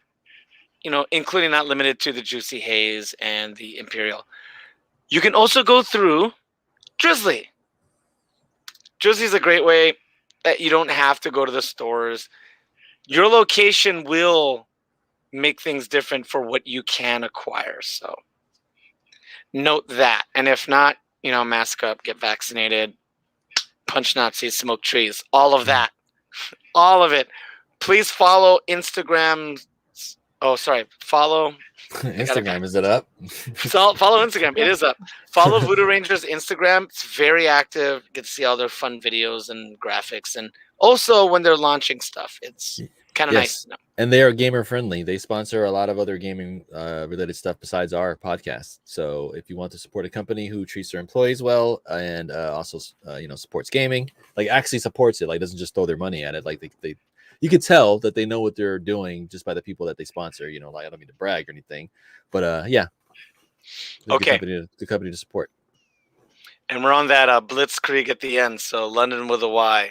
including not limited to the Juicy Haze and the Imperial. You can also go through Drizzly. Drizzly is a great way that you don't have to go to the stores. Your location will make things different for what you can acquire. So note that. And if not, mask up, get vaccinated, punch Nazis, smoke trees, all of that. All of it. Please follow Instagram. Oh, sorry. Follow Instagram. Is it up? So follow Instagram. It is up. Follow Voodoo Ranger's Instagram. It's very active. Get to see all their fun videos and graphics. And also when they're launching stuff, it's kind of nice. And they are gamer friendly. They sponsor a lot of other gaming related stuff besides our podcast. So if you want to support a company who treats their employees well and also supports gaming, like actually supports it, like doesn't just throw their money at it, like they you could tell that they know what they're doing just by the people that they sponsor. Like I don't mean to brag or anything, but yeah. Okay. Good company to support. And we're on that blitzkrieg at the end. So London with a Y.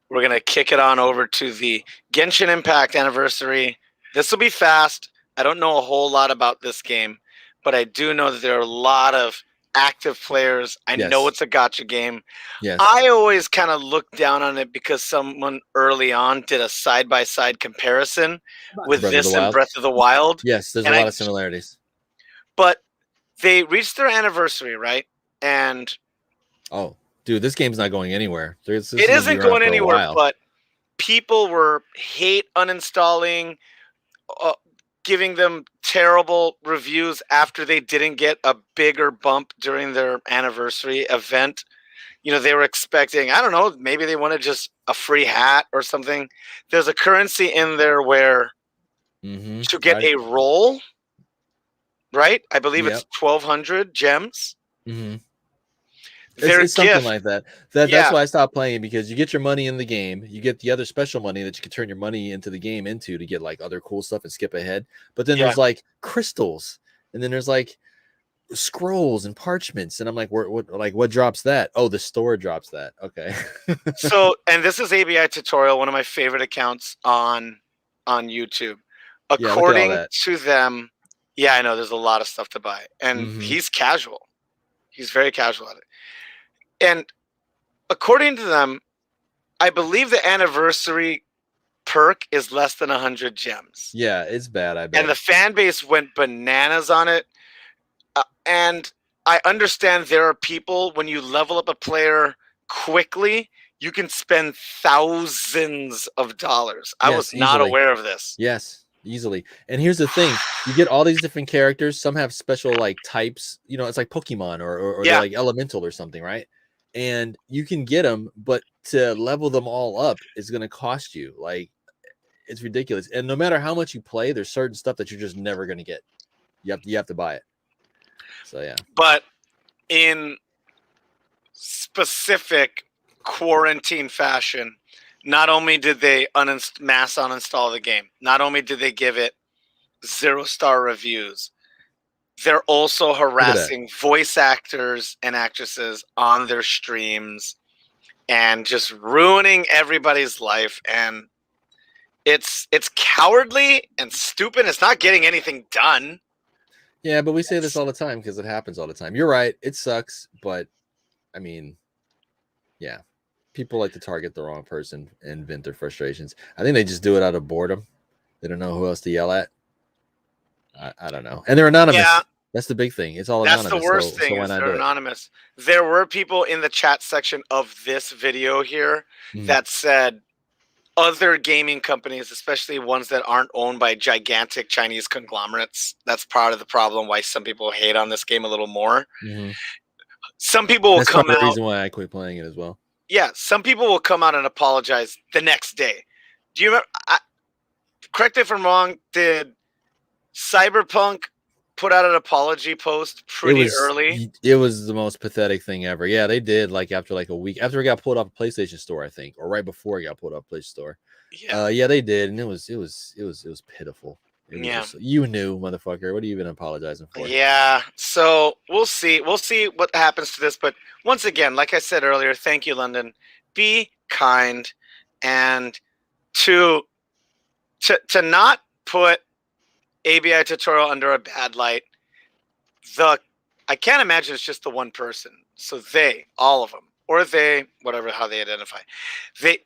We're going to kick it on over to the Genshin Impact anniversary. This will be fast. I don't know a whole lot about this game, but I do know that there are a lot of active players. I know it's a gacha game. Yes. I always kind of look down on it because someone early on did a side-by-side comparison with this and Breath of the Wild. Yes, there's a lot of similarities. But they reached their anniversary, right? And Dude, this game's not going anywhere. This It isn't going anywhere, while. but people were hate uninstalling, giving them terrible reviews after they didn't get a bigger bump during their anniversary event. They were expecting, I don't know, maybe they wanted just a free hat or something. There's a currency in there where to get a roll, right? I believe it's 1,200 gems. Mm-hmm. It's something like that. That's why I stopped playing, because you get your money in the game, you get the other special money that you can turn your money into the game to get like other cool stuff and skip ahead. But then there's like crystals, and then there's like scrolls and parchments, and I'm like, what drops that? Oh, the store drops that. Okay. So, and this is ABI Tutorial, one of my favorite accounts on YouTube. According to them, I know there's a lot of stuff to buy, and he's casual. He's very casual at it. And according to them, I believe the anniversary perk is less than 100 gems. Yeah, it's bad, I bet. And the fan base went bananas on it. And I understand there are people, when you level up a player quickly, you can spend thousands of dollars. I was not aware of this. Yes, easily. And here's the thing. You get all these different characters. Some have special like types. It's like Pokemon or they're like elemental or something, right? And you can get them, but to level them all up is going to cost you. Like, it's ridiculous. And no matter how much you play, there's certain stuff that you're just never going to get. You have to buy it. So, yeah. But in specific quarantine fashion, not only did they mass uninstall the game, not only did they give it 0-star reviews, they're also harassing voice actors and actresses on their streams and just ruining everybody's life. And it's cowardly and stupid. It's not getting anything done. Yeah, but we say this all the time because it happens all the time. You're right. It sucks. But, I mean, yeah. People like to target the wrong person and vent their frustrations. I think they just do it out of boredom. They don't know who else to yell at. I don't know. And they're anonymous. Yeah. That's the big thing. It's all anonymous. That's the worst thing. Is they're anonymous. There were people in the chat section of this video here that said other gaming companies, especially ones that aren't owned by gigantic Chinese conglomerates, that's part of the problem why some people hate on this game a little more. Some people will come out. That's the reason why I quit playing it as well. Yeah, some people will come out and apologize the next day. Do you remember? Correct me if I'm wrong. Did Cyberpunk put out an apology post pretty early? It was the most pathetic thing ever. Yeah, they did. Like after like a week, after it got pulled off a PlayStation Store, I think, or right before it got pulled off PlayStation Store. Yeah, they did, and it was pitiful. You knew, motherfucker. What are you even apologizing for? Yeah. So we'll see. We'll see what happens to this. But once again, like I said earlier, thank you, London. Be kind, and to not put ABI Tutorial under a bad light. I can't imagine it's just the one person. So all of them, or how they identify, they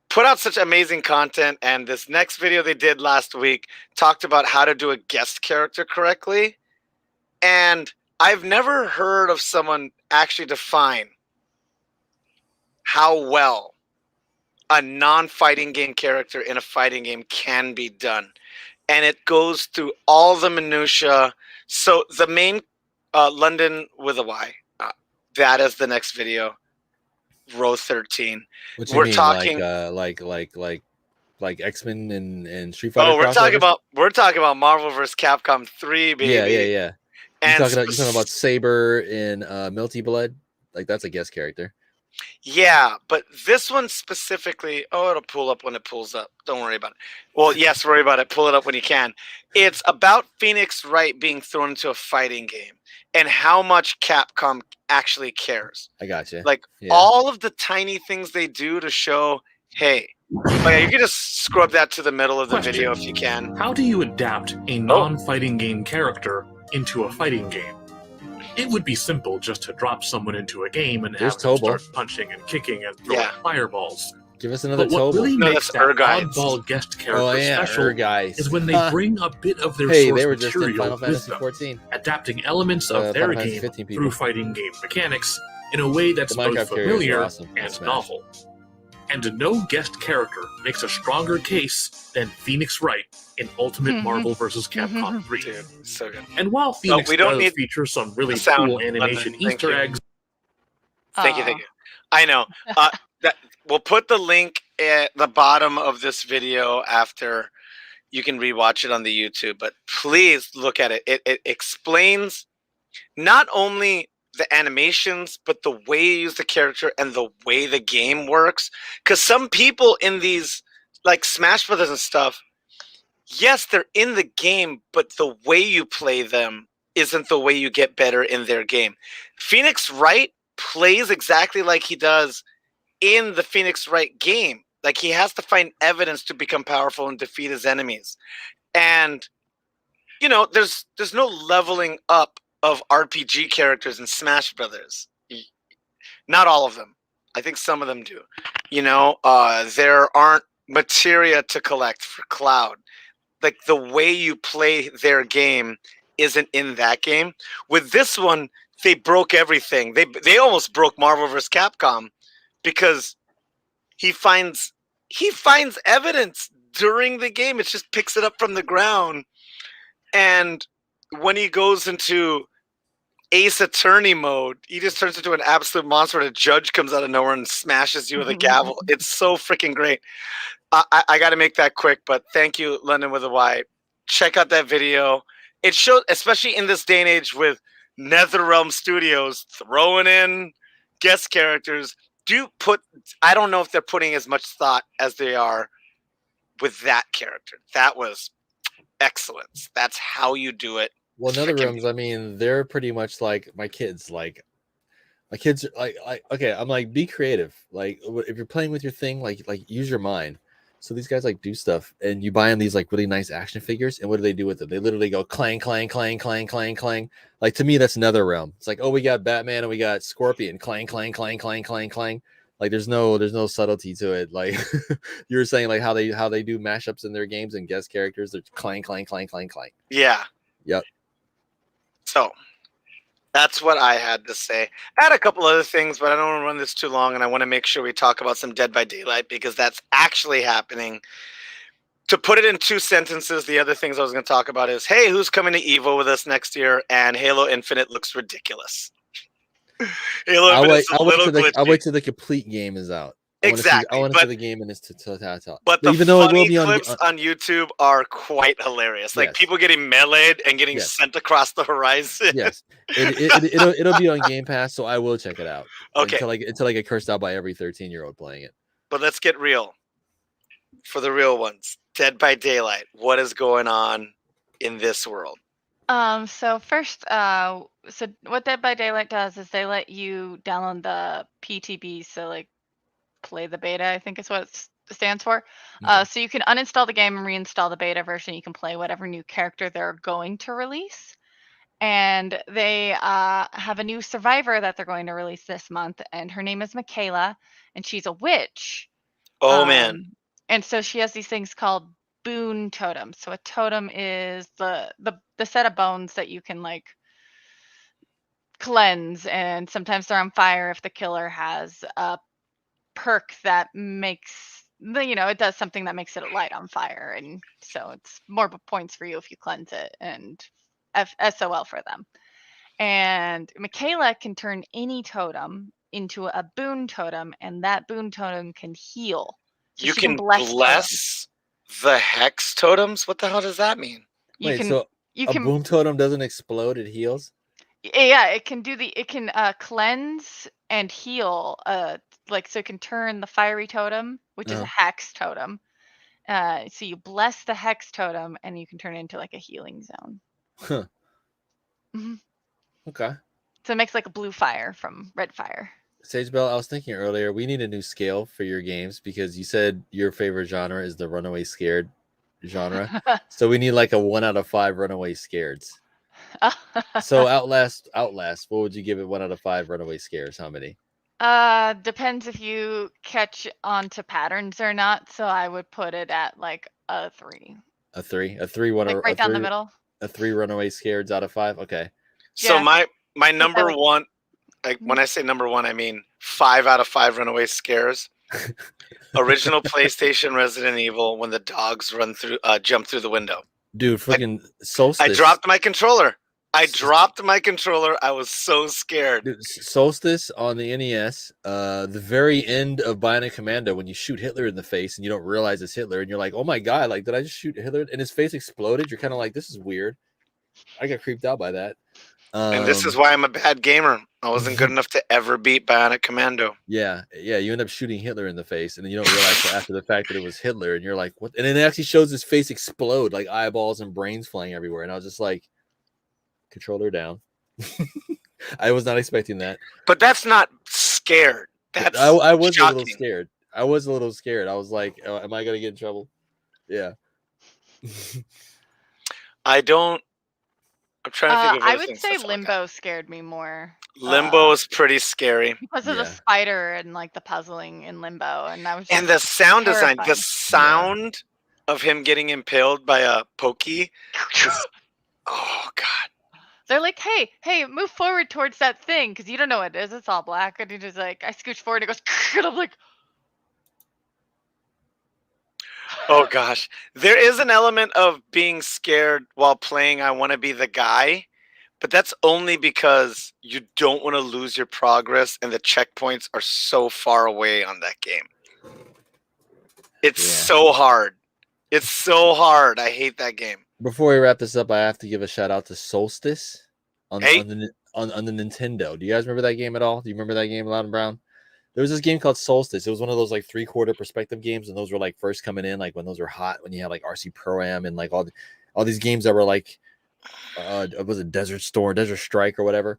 put out such amazing content, and this next video they did last week talked about how to do a guest character correctly. And I've never heard of someone actually define how well a non-fighting game character in a fighting game can be done. And it goes through all the minutia. So the main London with a Y, that is the next video. Row 13. We're talking like X-Men and Street Fighter. Oh, we're talking about Marvel vs. Capcom 3, baby. Yeah. And you're talking about Saber in Melty Blood. Like, that's a guest character. Yeah, but this one specifically, it'll pull up when it pulls up. Don't worry about it. Well, yes, worry about it. Pull it up when you can. It's about Phoenix Wright being thrown into a fighting game and how much Capcom actually cares. I got you. Like, all of the tiny things they do to show, hey, you can just scrub that to the middle of the video if you can. How do you adapt a non-fighting game character into a fighting game? It would be simple just to drop someone into a game and have them start punching and kicking and throwing fireballs. Give us another But what Tobal. really No, makes that's that Ergai's. oddball guest character special Ergai's. is when they bring a bit of their Hey, source they were just in material Final with Fantasy them, 14. adapting elements of their Final Fantasy game 15 through people. fighting game mechanics in a way that's The both Minecraft carriers were familiar awesome in and Smash. novel. And no guest character makes a stronger case than Phoenix Wright in Ultimate Marvel vs. Capcom 3. Dude, so good. And while Phoenix we don't does need feature some really sound, cool animation London. Thank Easter you. eggs, Thank you. I know. We'll put the link at the bottom of this video after. You can rewatch it on the YouTube, but please look at it. It explains not only the animations, but the way you use the character and the way the game works. Because some people in these, like Smash Brothers and stuff, yes, they're in the game, but the way you play them isn't the way you get better in their game. Phoenix Wright plays exactly like he does in the Phoenix Wright game. Like, he has to find evidence to become powerful and defeat his enemies. And, you know, there's no leveling up of RPG characters in Smash Brothers. Not all of them. I think some of them do. You know, there aren't materia to collect for Cloud. Like, the way you play their game isn't in that game. With this one, they broke everything. They almost broke Marvel vs. Capcom because he finds evidence during the game. It just picks it up from the ground. And when he goes into Ace Attorney mode, he just turns into an absolute monster. And a judge comes out of nowhere and smashes you with a gavel. It's so freaking great. I got to make that quick, but thank you, London with a Y. Check out that video. It shows, especially in this day and age with NetherRealm Studios throwing in guest characters. I don't know if they're putting as much thought as they are with that character. That was excellence. That's how you do it. Well, NetherRealms, I mean, they're pretty much like my kids. Like, my kids are like, okay, I'm like, be creative. Like, if you're playing with your thing, like use your mind. So these guys like do stuff, and you buy them these like really nice action figures, and what do they do with it? They literally go clang, clang, clang, clang, clang, clang. Like, to me, that's NetherRealm. It's like, oh, we got Batman and we got Scorpion, clang, clang, clang, clang, clang, clang. Like, there's no subtlety to it. Like you were saying, like how they do mashups in their games and guest characters. They're clang, clang, clang, clang, clang. Yeah. Yep. So that's what I had to say. I had a couple other things, but I don't want to run this too long, and I want to make sure we talk about some Dead by Daylight because that's actually happening. To put it in 2 sentences, the other things I was going to talk about is, hey, who's coming to EVO with us next year? And Halo Infinite looks ridiculous. I'll wait till the complete game is out. Exactly. I want to see the game in its totality. But the funny clips on YouTube are quite hilarious. Like, people getting meleeed and getting sent across the horizon. Yes, it'll be on Game Pass, so I will check it out. Okay. Until I get cursed out by every 13-year-old playing it. But let's get real. For the real ones, Dead by Daylight. What is going on in this world? So first, so what Dead by Daylight does is they let you download the PTB, so like play the beta, I think is what it stands for. Okay. So you can uninstall the game and reinstall the beta version. You can play whatever new character they're going to release. And they have a new survivor that they're going to release this month, and her name is Michaela, and she's a witch. Oh, man. And so she has these things called Boon Totem. So a totem is the set of bones that you can like cleanse, and sometimes they're on fire if the killer has a perk that makes it does something that makes it light on fire, and so it's more points for you if you cleanse it, and SOL for them. And Michaela can turn any totem into a Boon Totem, and that Boon Totem can heal. So you can bless the hex totems? What the hell does that mean? Boon Totem doesn't explode, it heals? Yeah, it can cleanse and heal. So it can turn the fiery totem, which is a hex totem. So you bless the hex totem, and you can turn it into like a healing zone. Huh. Mm-hmm. Okay. So it makes like a blue fire from red fire. Sage Bell, I was thinking earlier, we need a new scale for your games because you said your favorite genre is the runaway scared genre. So we need like a 1 out of 5 runaway scareds. So Outlast, what would you give it 1 out of 5 runaway scares? How many? Depends if you catch on to patterns or not. So I would put it at like a 3. A 3, a 3, one, Like right down the middle. a 3 runaway scares out of 5. Okay. So Yeah. my number like- one, like when I say number one, I mean 5 out of 5 runaway scares. Original PlayStation Resident Evil when the dogs jump through the window. Dude, freaking Solstice. I dropped my controller. I was so scared. Dude, Solstice on the NES, the very end of Bionic Commando, when you shoot Hitler in the face and you don't realize it's Hitler, and you're like, oh my god, like, did I just shoot Hitler? And his face exploded. You're kind of like, this is weird. I got creeped out by that. And this is why I'm a bad gamer. I wasn't good enough to ever beat Bionic Commando. Yeah, you end up shooting Hitler in the face, and then you don't realize after the fact that it was Hitler, and you're like, what? And then it actually shows his face explode, like eyeballs and brains flying everywhere. And I was just like, controller down. I was not expecting that. But that's not scared. That's I was shocking. a little scared. I was a little scared. I was like, oh, am I going to get in trouble? Yeah. I'm trying to think of I other would things say that's like Limbo scared me more. Limbo is pretty scary. Because of the spider and like the puzzling in Limbo. And I was just And the sound design, the terrified. sound of him getting impaled by a pokey. Oh god. They're like, hey, move forward towards that thing because you don't know what it is. It's all black. And he just like, I scooch forward and it goes, and I'm like, Oh gosh. There is an element of being scared while playing I Want to Be the Guy, but that's only because you don't want to lose your progress and the checkpoints are so far away on that game. It's so hard. It's so hard. I hate that game. Before we wrap this up, I have to give a shout out to Solstice on the Nintendo. Do you guys remember that game at all? Do you remember that game, Loud and Brown? There was this game called Solstice. It was one of those like 3/4 perspective games, and those were like first coming in, like when those were hot, when you had like RC Pro-Am and like all these games that were like was it Desert Storm, Desert Strike, or whatever.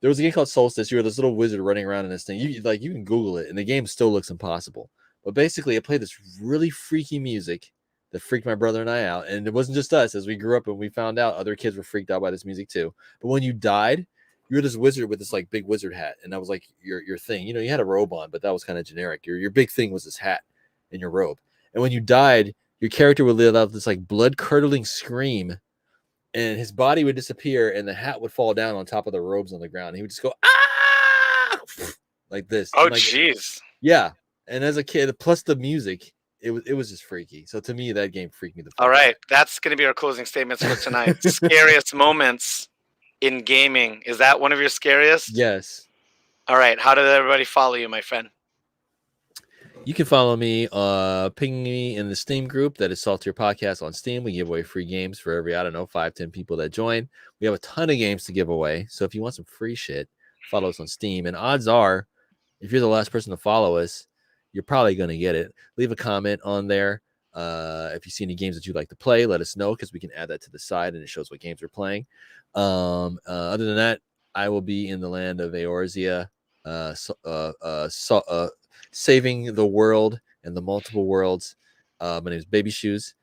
There was a game called Solstice. You were this little wizard running around in this thing. You can Google it, and the game still looks impossible. But basically, it played this really freaky music that freaked my brother and I out. And it wasn't just us. As we grew up and we found out, other kids were freaked out by this music too. But when you died, you were this wizard with this like big wizard hat, and that was like your thing. You know, you had a robe on, but that was kind of generic. Your big thing was this hat and your robe. And when you died, your character would let out this like blood curdling scream, and his body would disappear, and the hat would fall down on top of the robes on the ground. And he would just go ah like this. Oh like, jeez. Yeah. And as a kid, plus the music, it was just freaky. So to me, that game freaked me the fuck out. All right, that's going to be our closing statements for tonight. Scariest moments in gaming. Is that one of your scariest? Yes. All right, how did everybody follow you, my friend? You can follow me, ping me in the Steam group that is Saltier Podcast on Steam. We give away free games for every, 5-10 people that join. We have a ton of games to give away. So if you want some free shit, follow us on Steam. And odds are, if you're the last person to follow us, you're probably going to get it. Leave a comment on there. If you see any games that you'd like to play, let us know because we can add that to the side and it shows what games we're playing. Other than that, I will be in the land of Eorzea, saving the world and the multiple worlds. My name is Baby Shoes,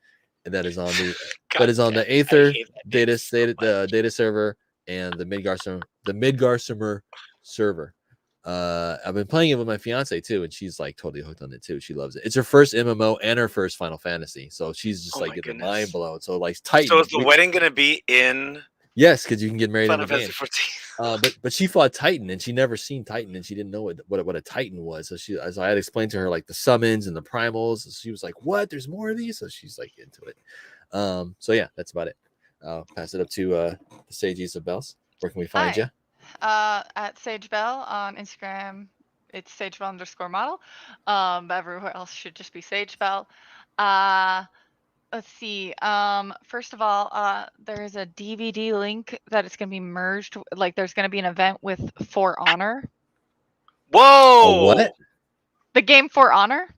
and that is on the Aether data server and the Midgarsumer server. I've been playing it with my fiance too, and she's like totally hooked on it too. She loves it. It's her first MMO and her first Final Fantasy, so she's just like getting mind blown. So like Titan. So is the wedding gonna be in? Yes, because you can get married Final in the game. Fantasy 14. But she fought Titan, and she never seen Titan, and she didn't know what a Titan was. So I had explained to her like the summons and the primals. So she was like, "What? There's more of these?" So she's like into it. So yeah, that's about it. I'll pass it up to the Sage Isabels. Where can we find you? At Sage Bell on Instagram. It's SageBell_model. But everywhere else should just be Sage Bell. Let's see. First of all, there's a DVD link that it's going to be merged. Like, there's going to be an event with For Honor. Whoa! What? The game For Honor.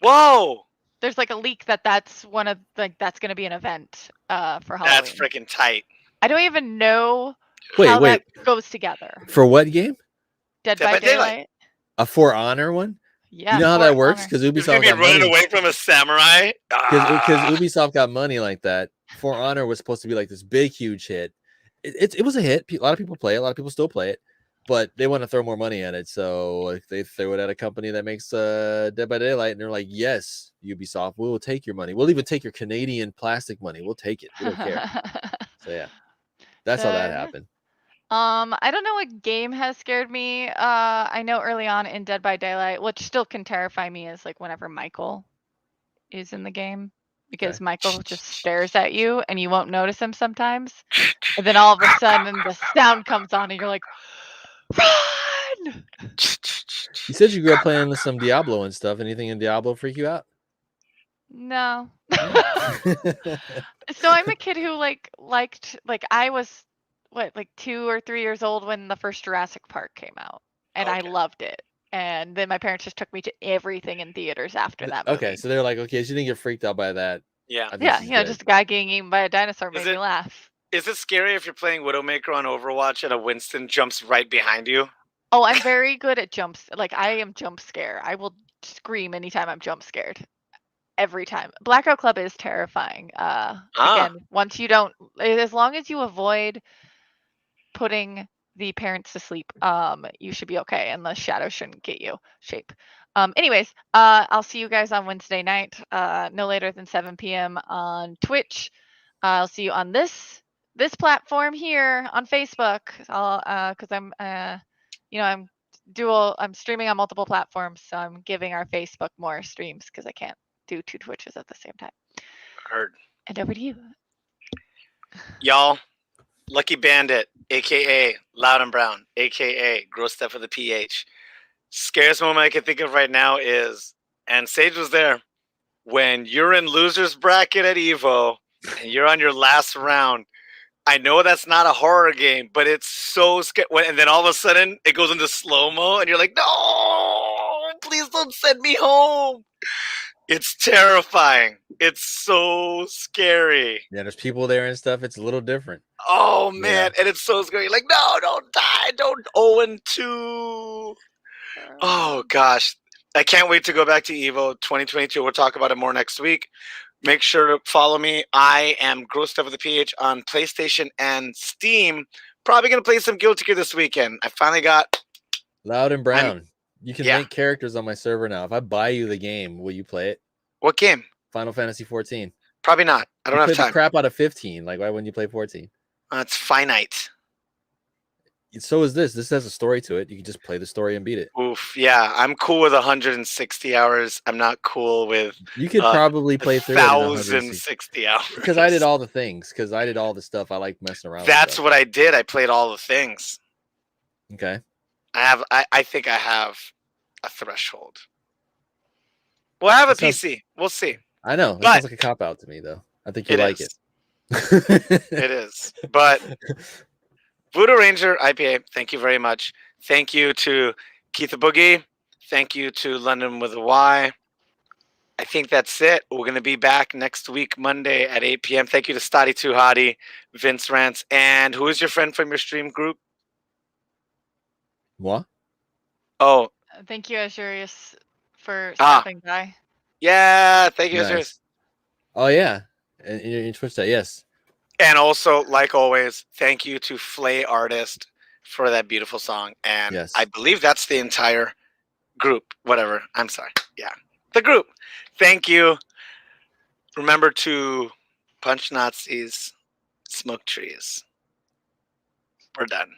Whoa! There's like a leak that's one of that's going to be an event for Halloween. That's freaking tight. I don't even know how that goes together. For what game? Dead by Daylight. A For Honor one? Yeah. You know how that works? Because Ubisoft got running money. away from a samurai. Because Ubisoft got money like that. For Honor was supposed to be like this big, huge hit. It was a hit. A lot of people play it. A lot of people still play it. but they want to throw more money at it. So they throw it at a company that makes Dead by Daylight, and they're like, yes, Ubisoft, we will take your money. We'll even take your Canadian plastic money. We'll take it. We don't care. So yeah, that's how that happened. I don't know what game has scared me. I know early on in Dead by Daylight, which still can terrify me, is like whenever Michael is in the game, because Michael just stares at you and you won't notice him sometimes. And then all of a sudden the sound comes on and you're like, run! You said you grew up playing some Diablo and stuff. Anything in Diablo freak you out? No. So I'm a kid who liked I was like 2 or 3 years old when the first Jurassic Park came out, and I loved it. And then my parents just took me to everything in theaters after that movie. Okay, so they're like, okay, so you didn't get freaked out by that. Yeah. Yeah, just a guy getting eaten by a dinosaur made me laugh. Is it scary if you're playing Widowmaker on Overwatch and a Winston jumps right behind you? Oh, I'm very good at jumps. Like, I am jump scare. I will scream anytime I'm jump scared. Every time. Blackout Club is terrifying. Again, once you don't, as long as you avoid putting the parents to sleep, you should be okay, and the shadow shouldn't get you. Anyways, I'll see you guys on Wednesday night, no later than 7 p.m. on Twitch. I'll see you on this platform here on Facebook. Because I'm I'm streaming on multiple platforms, so I'm giving our Facebook more streams because I can't do 2 Twitches at the same time. Heard. And over to you. Y'all, Lucky Bandit, aka Loud and Brown, aka Gross Stuff with the PH. Scariest moment I can think of right now is, and Sage was there, when you're in loser's bracket at Evo and you're on your last round. I know that's not a horror game, but it's so scary. And then all of a sudden it goes into slow-mo and you're like, no, please don't send me home. It's terrifying. It's so scary. Yeah, there's people there and stuff. It's a little different. Oh, man. Yeah. And it's so scary. Like, no, don't die. Don't 0-2. Oh, gosh. I can't wait to go back to Evo 2022. We'll talk about it more next week. Make sure to follow me. I am Gross Stuff with the PH on PlayStation and Steam. Probably going to play some Guilty Gear this weekend. I finally got Loud and Brown. You can make characters on my server now. If I buy you the game, will you play it? What game? Final Fantasy 14. Probably not. I don't have time. The crap out of 15. Like, why wouldn't you play 14? It's finite. So is this. This has a story to it. You can just play the story and beat it. Oof. Yeah, I'm cool with 160 hours. I'm not cool with. You could probably play 1,060 hours. Because I did all the things. Because I did all the stuff. I like messing around. That's what I did. I played all the things. Okay. I think I have a threshold. We'll have a PC. We'll see. I know. That sounds like a cop out to me, though. I think you like it. It is. But Voodoo Ranger Ipa, thank you very much. Thank you to Keith the Boogie. Thank you to London with a Y. I think that's it. We're going to be back next week, Monday at 8 p.m. Thank you to Stoddy Too Hottie, Vince Rants, and who is your friend from your stream group? What? Oh. Thank you, Azurius, for stopping by. Yeah, thank you, Azurius. Oh, yeah. And your Twitch chat, yes. And also, like always, thank you to Flay Artist for that beautiful song. And I believe that's the entire group. Whatever. I'm sorry. Yeah. The group. Thank you. Remember to punch Nazis, smoke trees. We're done.